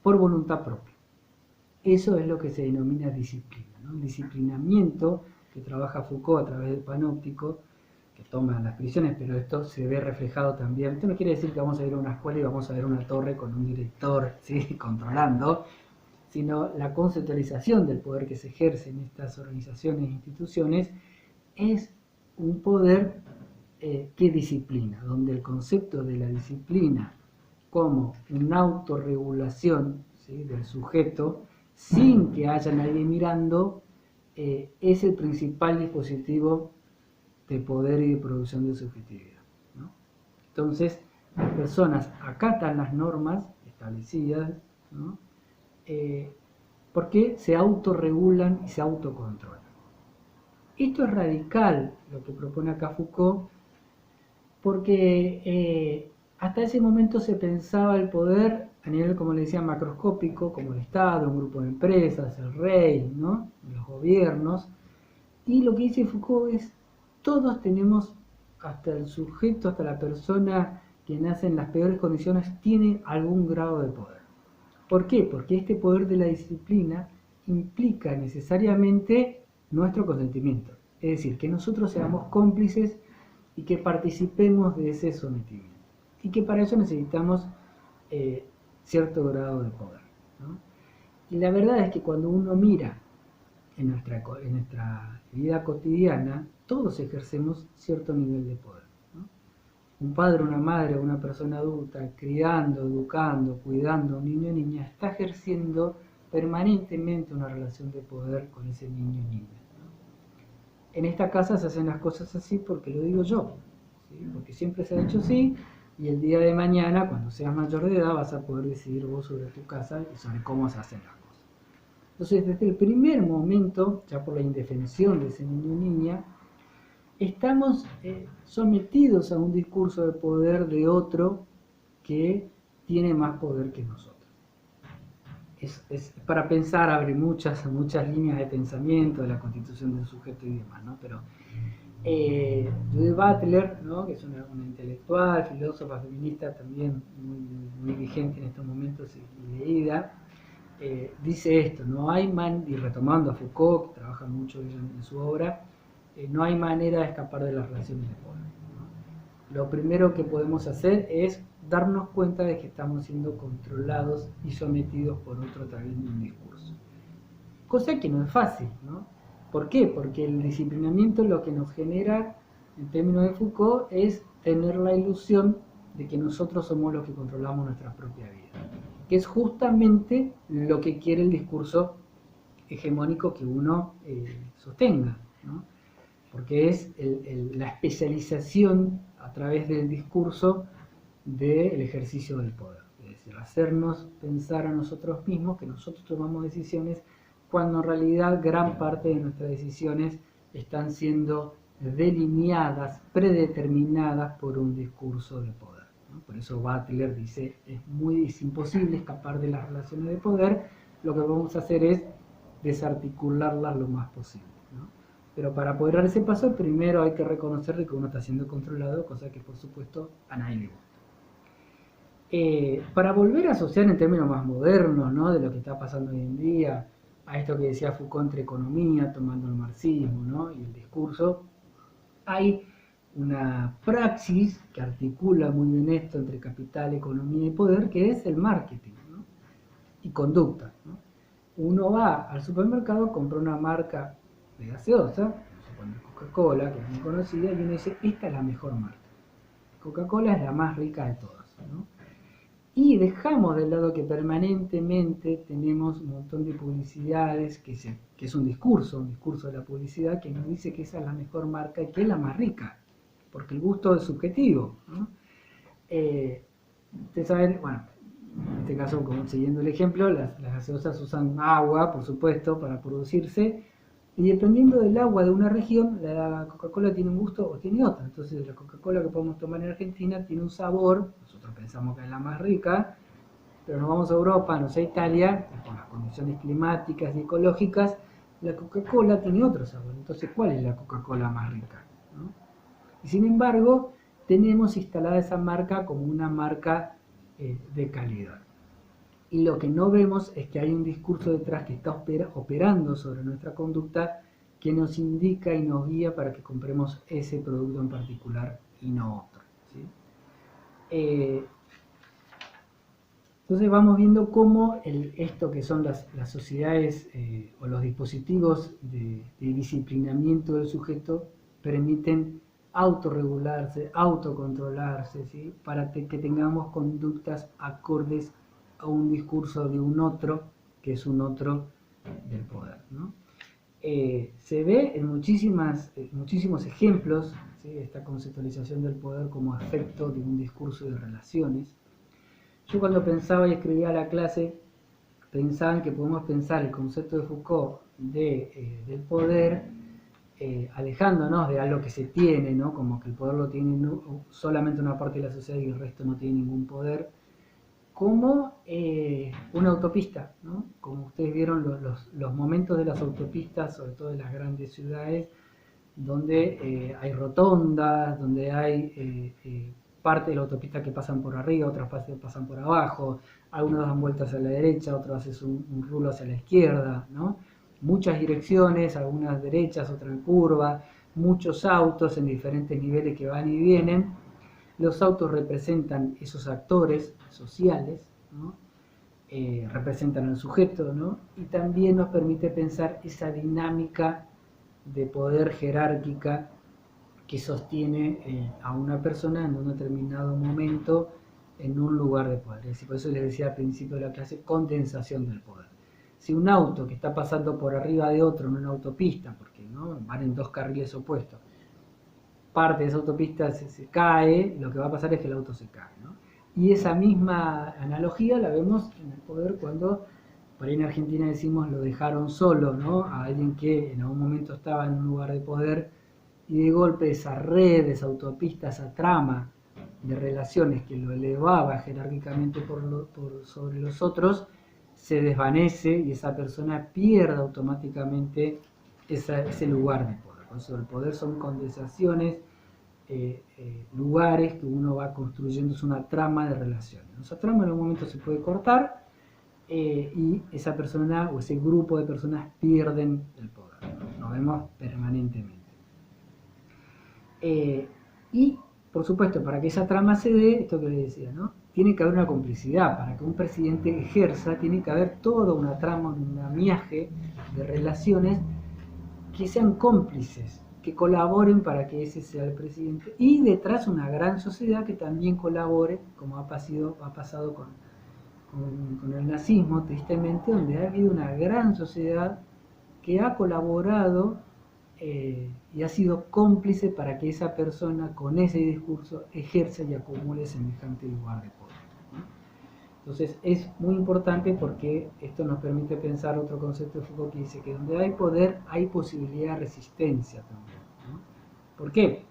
por voluntad propia. Eso es lo que se denomina disciplina, ¿no? El disciplinamiento que trabaja Foucault a través del panóptico, que toma las prisiones, pero esto se ve reflejado también. Esto no quiere decir que vamos a ir a una escuela y vamos a ver una torre con un director, ¿sí?, controlando, sino la conceptualización del poder que se ejerce en estas organizaciones e instituciones es un poder que disciplina, donde el concepto de la disciplina como una autorregulación, ¿sí?, del sujeto, sin que haya nadie mirando, es el principal dispositivo de poder y de producción de subjetividad, ¿no? Entonces, las personas acatan las normas establecidas, ¿no?, porque se autorregulan y se autocontrolan. Esto es radical, lo que propone acá Foucault, porque hasta ese momento se pensaba el poder a nivel, como le decía, macroscópico, como el Estado, un grupo de empresas, el rey, ¿no?, los gobiernos, y lo que dice Foucault es, todos tenemos, hasta el sujeto, hasta la persona que nace en las peores condiciones, tiene algún grado de poder. ¿Por qué? Porque este poder de la disciplina implica necesariamente nuestro consentimiento. Es decir, que nosotros seamos cómplices y que participemos de ese sometimiento. Y que para eso necesitamos cierto grado de poder, ¿no? Y la verdad es que cuando uno mira en nuestra vida cotidiana, todos ejercemos cierto nivel de poder, ¿no? Un padre, una madre, una persona adulta, criando, educando, cuidando a un niño o niña, está ejerciendo permanentemente una relación de poder con ese niño o niña, ¿no? En esta casa se hacen las cosas así porque lo digo yo, ¿sí?, porque siempre se ha hecho así, y el día de mañana, cuando seas mayor de edad, vas a poder decidir vos sobre tu casa y sobre cómo se hacen las cosas. Entonces, desde el primer momento, ya por la indefensión de ese niño o niña, estamos sometidos a un discurso de poder de otro que tiene más poder que nosotros. Es para pensar, abre muchas líneas de pensamiento de la constitución del sujeto y demás, ¿no? Pero Judith Butler, ¿no?, que es una intelectual, filósofa, feminista, también muy vigente en estos momentos y leída, dice esto: no hay y retomando a Foucault, que trabaja mucho en su obra, no hay manera de escapar de las relaciones de poder, ¿no? lo primero que podemos hacer es darnos cuenta de que estamos siendo controlados y sometidos por otro a través de un discurso. Cosa que no es fácil, ¿no? ¿Por qué? Porque el disciplinamiento lo que nos genera, en términos de Foucault, es tener la ilusión de que nosotros somos los que controlamos nuestra propia vida, que es justamente lo que quiere el discurso hegemónico que uno sostenga, ¿no? Porque es la especialización a través del discurso del ejercicio del poder, es decir, hacernos pensar a nosotros mismos que nosotros tomamos decisiones cuando en realidad gran parte de nuestras decisiones están siendo delineadas, predeterminadas por un discurso de poder, ¿no? Por eso Butler dice, es imposible escapar de las relaciones de poder, lo que vamos a hacer es desarticularlas lo más posible, ¿no? Pero para poder dar ese paso, primero hay que reconocer que uno está siendo controlado, cosa que por supuesto a nadie le gusta. Para volver a asociar en términos más modernos, ¿no?, de lo que está pasando hoy en día, a esto que decía Foucault entre economía, tomando el marxismo, ¿no?, y el discurso, hay una praxis que articula muy bien esto entre capital, economía y poder, que es el marketing, ¿no?, y conducta, ¿no? Uno va al supermercado, compra una marca de gaseosa, vamos a poner Coca-Cola, que es muy conocida, y uno dice, esta es la mejor marca. Coca-Cola es la más rica de todas, ¿no? Y dejamos de lado que permanentemente tenemos un montón de publicidades, que es un discurso de la publicidad, que nos dice que esa es la mejor marca y que es la más rica, porque el gusto es subjetivo, ¿no? Ustedes saben, bueno, en este caso, como siguiendo el ejemplo, las gaseosas usan agua, por supuesto, para producirse, y dependiendo del agua de una región, la Coca-Cola tiene un gusto o tiene otro. Entonces, la Coca-Cola que podemos tomar en Argentina tiene un sabor, nosotros pensamos que es la más rica, pero nos vamos a Europa, no sé, a Italia, con las condiciones climáticas y ecológicas, la Coca-Cola tiene otro sabor. Entonces, ¿cuál es la Coca-Cola más rica, ¿no? Y sin embargo, tenemos instalada esa marca como una marca de calidad. Y lo que no vemos es que hay un discurso detrás que está operando sobre nuestra conducta, que nos indica y nos guía para que compremos ese producto en particular y no otro, ¿sí? Entonces vamos viendo cómo esto que son las sociedades o los dispositivos de disciplinamiento del sujeto permiten autorregularse, autocontrolarse, ¿sí?, para que tengamos conductas acordes a un discurso de un otro, que es un otro del poder, ¿no? Se ve en muchísimos ejemplos, ¿sí?, esta conceptualización del poder como efecto de un discurso de relaciones. Yo cuando pensaba y escribía la clase, pensaba que podemos pensar el concepto de Foucault del poder, alejándonos de algo que se tiene, ¿no?, como que el poder lo tiene solamente una parte de la sociedad y el resto no tiene ningún poder, como una autopista, ¿no? Como ustedes vieron los momentos de las autopistas, sobre todo de las grandes ciudades, donde hay rotondas, donde hay parte de la autopista que pasan por arriba, otras pasan por abajo, algunos dan vueltas a la derecha, otros hacen un rulo hacia la izquierda, ¿no? Muchas direcciones, algunas derechas, otras en curva, muchos autos en diferentes niveles que van y vienen. Los autos representan esos actores sociales, ¿no? Representan al sujeto, ¿no? Y también nos permite pensar esa dinámica de poder jerárquica que sostiene a una persona en un determinado momento en un lugar de poder. Es decir, por eso les decía al principio de la clase, condensación del poder. Si un auto que está pasando por arriba de otro en una autopista, porque ¿no?, van en dos carriles opuestos, parte de esa autopista se cae, lo que va a pasar es que el auto se cae, ¿no? Y esa misma analogía la vemos en el poder cuando, por ahí en Argentina decimos, lo dejaron solo, ¿no?, a alguien que en algún momento estaba en un lugar de poder, y de golpe esa red, esa autopista, esa trama de relaciones que lo elevaba jerárquicamente sobre los otros, se desvanece y esa persona pierde automáticamente ese lugar de poder. Por eso el poder son condensaciones, lugares que uno va construyendo, es una trama de relaciones. Esa trama en un momento se puede cortar y esa persona o ese grupo de personas pierden el poder, ¿no? Lo vemos permanentemente. Y por supuesto, para que esa trama se dé, esto que le decía, ¿no? Tiene que haber una complicidad. Para que un presidente ejerza, tiene que haber toda una trama, un andamiaje de relaciones que sean cómplices, que colaboren para que ese sea el presidente. Y detrás una gran sociedad que también colabore, como ha pasado con el nazismo, tristemente, donde ha habido una gran sociedad que ha colaborado y ha sido cómplice para que esa persona con ese discurso ejerza y acumule semejante lugar de poder, ¿no? Entonces es muy importante porque esto nos permite pensar otro concepto de Foucault que dice que donde hay poder hay posibilidad de resistencia también, ¿no? ¿Por qué?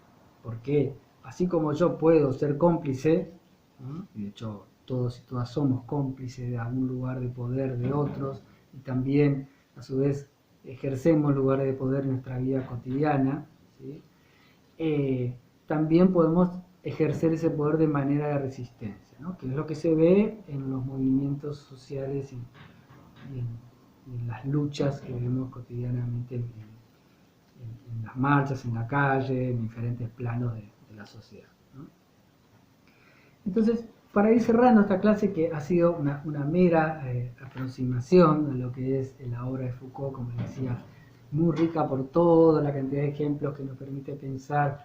Porque así como yo puedo ser cómplice, ¿no? Y de hecho todos y todas somos cómplices de algún lugar de poder de otros, y también a su vez ejercemos lugares de poder en nuestra vida cotidiana, ¿sí? También podemos ejercer ese poder de manera de resistencia, ¿no? Que es lo que se ve en los movimientos sociales y en las luchas que vemos cotidianamente en las marchas, en la calle, en diferentes planos de la sociedad, ¿no? Entonces, para ir cerrando esta clase, que ha sido una mera aproximación a lo que es la obra de Foucault, como decía, muy rica por toda la cantidad de ejemplos que nos permite pensar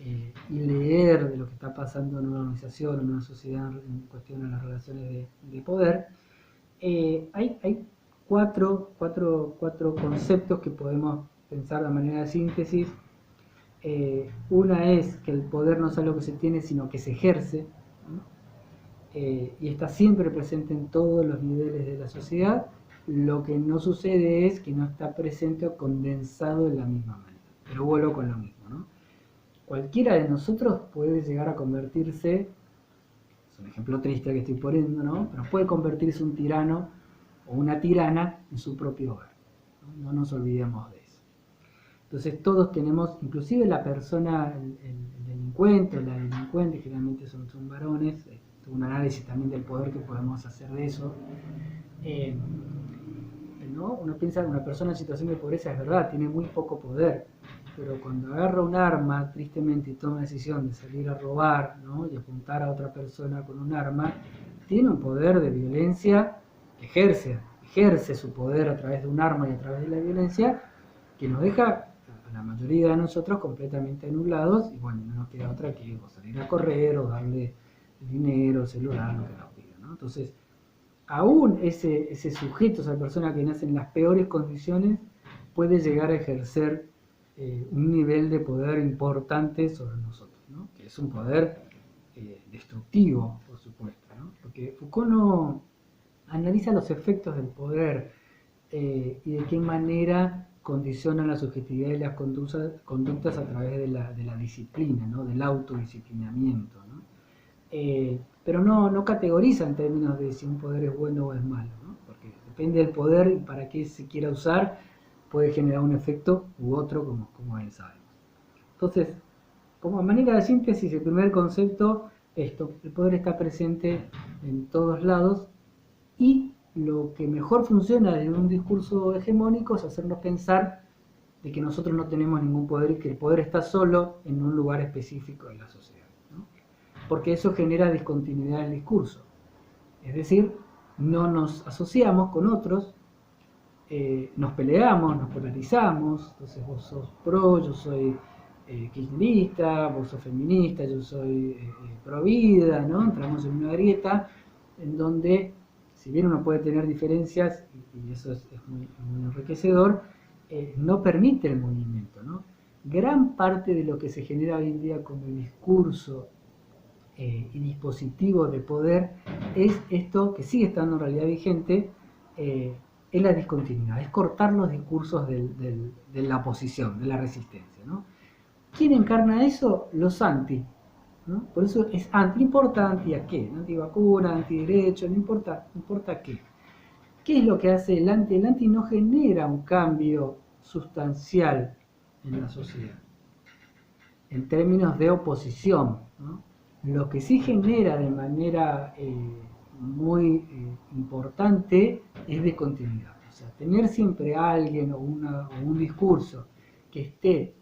y leer de lo que está pasando en una organización, en una sociedad en cuestión de las relaciones de poder, hay cuatro conceptos que podemos pensar de manera de síntesis. Una es que el poder no es algo que se tiene, sino que se ejerce, ¿no? Y está siempre presente en todos los niveles de la sociedad. Lo que no sucede es que no está presente o condensado de la misma manera. Pero vuelvo con lo mismo, ¿no? Cualquiera de nosotros puede llegar a convertirse, es un ejemplo triste que estoy poniendo, ¿no? Pero puede convertirse un tirano o una tirana en su propio hogar, ¿no? No nos olvidemos de eso. Entonces todos tenemos, inclusive la persona, el delincuente o la delincuente, generalmente son varones, un análisis también del poder que podemos hacer de eso. ¿No? Uno piensa que una persona en situación de pobreza, es verdad, tiene muy poco poder, pero cuando agarra un arma, tristemente, y toma la decisión de salir a robar, ¿no? Y apuntar a otra persona con un arma, tiene un poder de violencia que ejerce su poder a través de un arma y a través de la violencia, que nos deja a la mayoría de nosotros completamente anulados, y bueno, no nos queda otra que salir a correr o darle el dinero, el celular, lo que nos pida, ¿no? Entonces, aún ese sujeto, esa persona que nace en las peores condiciones, puede llegar a ejercer un nivel de poder importante sobre nosotros, ¿no? Que es un poder destructivo, por supuesto, ¿no? Porque Foucault no analiza los efectos del poder y de qué manera condicionan la subjetividad y las conductas a través de la disciplina, ¿no? Del autodisciplinamiento, ¿no? Pero no categoriza en términos de si un poder es bueno o es malo, ¿no? Porque depende del poder y para qué se quiera usar, puede generar un efecto u otro, como bien sabemos. Entonces, como manera de síntesis, el primer concepto, esto, el poder está presente en todos lados y lo que mejor funciona en un discurso hegemónico es hacernos pensar de que nosotros no tenemos ningún poder y que el poder está solo en un lugar específico de la sociedad, ¿no? Porque eso genera discontinuidad del discurso. Es decir, no nos asociamos con otros, nos peleamos, nos polarizamos, entonces vos sos pro, yo soy kirchnerista, vos sos feminista, yo soy pro vida, ¿no? Entramos en una grieta en donde, si bien uno puede tener diferencias, y eso es muy enriquecedor, no permite el movimiento, ¿no? Gran parte de lo que se genera hoy en día como discurso y dispositivo de poder es esto que sigue estando en realidad vigente, es la discontinuidad, es cortar los discursos de la oposición, de la resistencia, ¿no? ¿Quién encarna eso? Los anti, ¿no? Por eso es anti, no importa anti a qué, antivacuna, antiderecho, no importa qué. ¿Qué es lo que hace el anti? El anti no genera un cambio sustancial en la sociedad, en términos de oposición, ¿no? Lo que sí genera de manera muy importante es de continuidad. O sea, tener siempre a alguien o un discurso que esté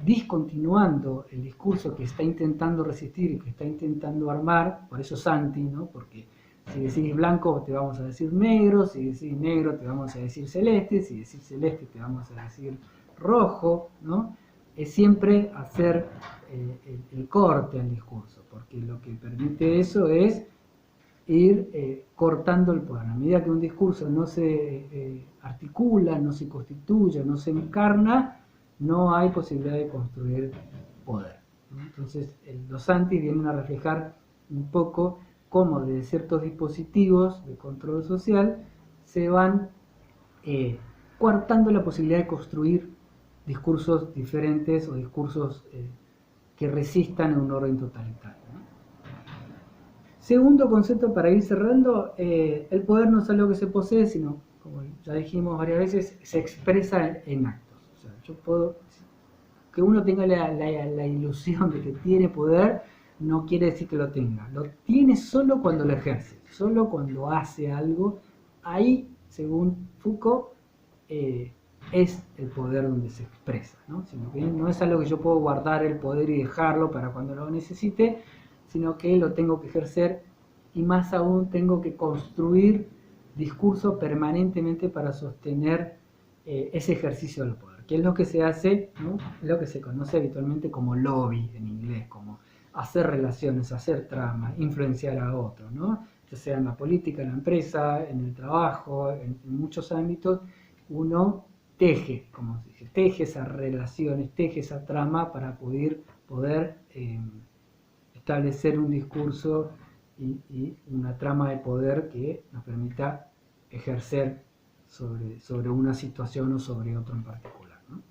discontinuando el discurso que está intentando resistir y que está intentando armar, por eso Santi, ¿no? Porque si decís blanco te vamos a decir negro, si decís negro te vamos a decir celeste, si decís celeste te vamos a decir rojo, ¿no? Es siempre hacer el corte al discurso, porque lo que permite eso es ir cortando el poder. A medida que un discurso no se articula, no se constituye, no se encarna, no hay posibilidad de construir poder, ¿no? Entonces, los antis vienen a reflejar un poco cómo de ciertos dispositivos de control social se van coartando la posibilidad de construir discursos diferentes o discursos que resistan a un orden totalitario, ¿no? Segundo concepto para ir cerrando, el poder no es algo que se posee, sino, como ya dijimos varias veces, se expresa en actos. O sea, yo puedo, que uno tenga la ilusión de que tiene poder, no quiere decir que lo tenga. Lo tiene solo cuando lo ejerce, solo cuando hace algo. Ahí, según Foucault, es el poder donde se expresa, ¿no? Sino que no es algo que yo puedo guardar el poder y dejarlo para cuando lo necesite, sino que lo tengo que ejercer y más aún tengo que construir discurso permanentemente para sostener ese ejercicio del poder, que es lo que se hace, ¿no? Lo que se conoce habitualmente como lobby en inglés, como hacer relaciones, hacer tramas, influenciar a otros, ¿no? Ya sea en la política, en la empresa, en el trabajo, en muchos ámbitos, uno teje, como se dice, teje esas relaciones, teje esa trama para poder establecer un discurso y una trama de poder que nos permita ejercer sobre una situación o sobre otro en particular, ¿no?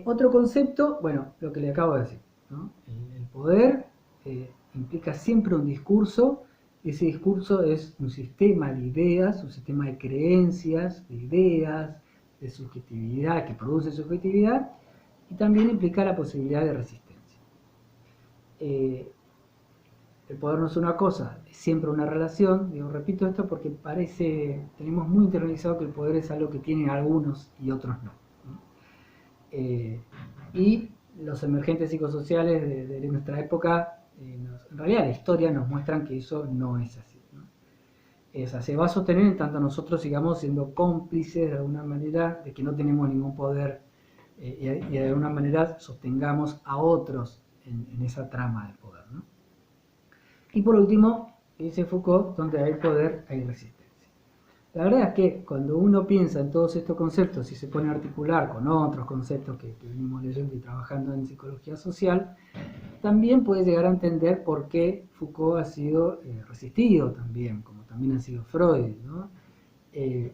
Otro concepto, bueno, lo que le acabo de decir, ¿no? El poder implica siempre un discurso. Ese discurso es un sistema de ideas, un sistema de creencias, de ideas, de subjetividad, que produce subjetividad, y también implica la posibilidad de resistencia. El poder no es una cosa, es siempre una relación. Digo, repito esto porque tenemos muy internalizado que el poder es algo que tienen algunos y otros no, ¿no? Y los emergentes psicosociales de nuestra época, en realidad la historia nos muestran que eso no es así, ¿no? Se va a sostener en tanto nosotros sigamos siendo cómplices de alguna manera de que no tenemos ningún poder y de alguna manera sostengamos a otros en esa trama del poder, ¿no? Y por último, dice Foucault, donde hay poder hay resistencia. La verdad es que cuando uno piensa en todos estos conceptos y se pone a articular con otros conceptos que venimos leyendo y trabajando en psicología social, también puede llegar a entender por qué Foucault ha sido resistido también, como también ha sido Freud, ¿no?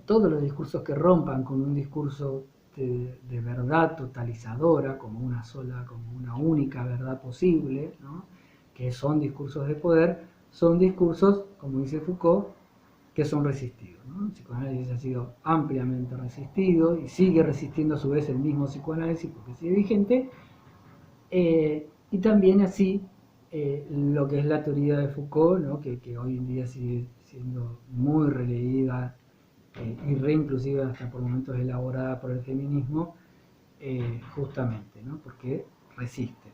Todos los discursos que rompan con un discurso de verdad totalizadora, como una única verdad posible, ¿no? Que son discursos de poder, son discursos, como dice Foucault, que son resistidos, ¿no? El psicoanálisis ha sido ampliamente resistido y sigue resistiendo a su vez el mismo psicoanálisis porque sigue vigente, y también así lo que es la teoría de Foucault, ¿no? que hoy en día sigue siendo muy releída y reinclusive hasta por momentos elaborada por el feminismo, justamente, ¿no? Porque resiste.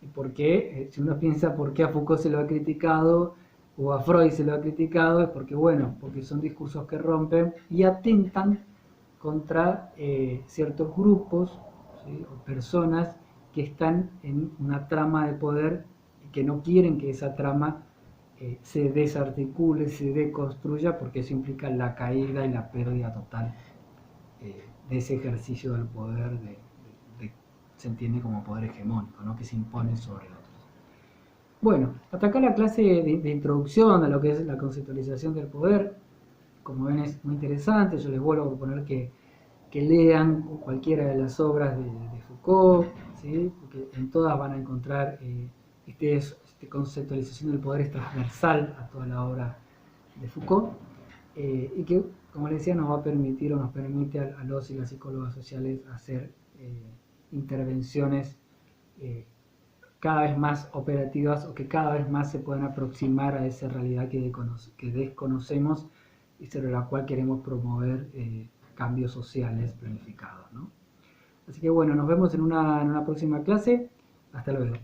Y porque, si uno piensa por qué a Foucault se lo ha criticado o a Freud se lo ha criticado, es porque, bueno, porque son discursos que rompen y atentan contra ciertos grupos, ¿sí? O personas que están en una trama de poder y que no quieren que esa trama se desarticule, se deconstruya, porque eso implica la caída y la pérdida total de ese ejercicio del poder se entiende como poder hegemónico, ¿no? Que se impone sobre otros. Bueno, hasta acá la clase de introducción a lo que es la conceptualización del poder. Como ven, es muy interesante. Yo les vuelvo a proponer que lean cualquiera de las obras de Foucault, ¿sí? Porque en todas van a encontrar esta conceptualización del poder es transversal a toda la obra de Foucault, y que, como les decía, nos va a permitir o nos permite a los y las psicólogas sociales hacer intervenciones cada vez más operativas o que cada vez más se puedan aproximar a esa realidad que desconocemos y sobre la cual queremos promover cambios sociales planificados, ¿no? Así que bueno, nos vemos en una próxima clase. Hasta luego.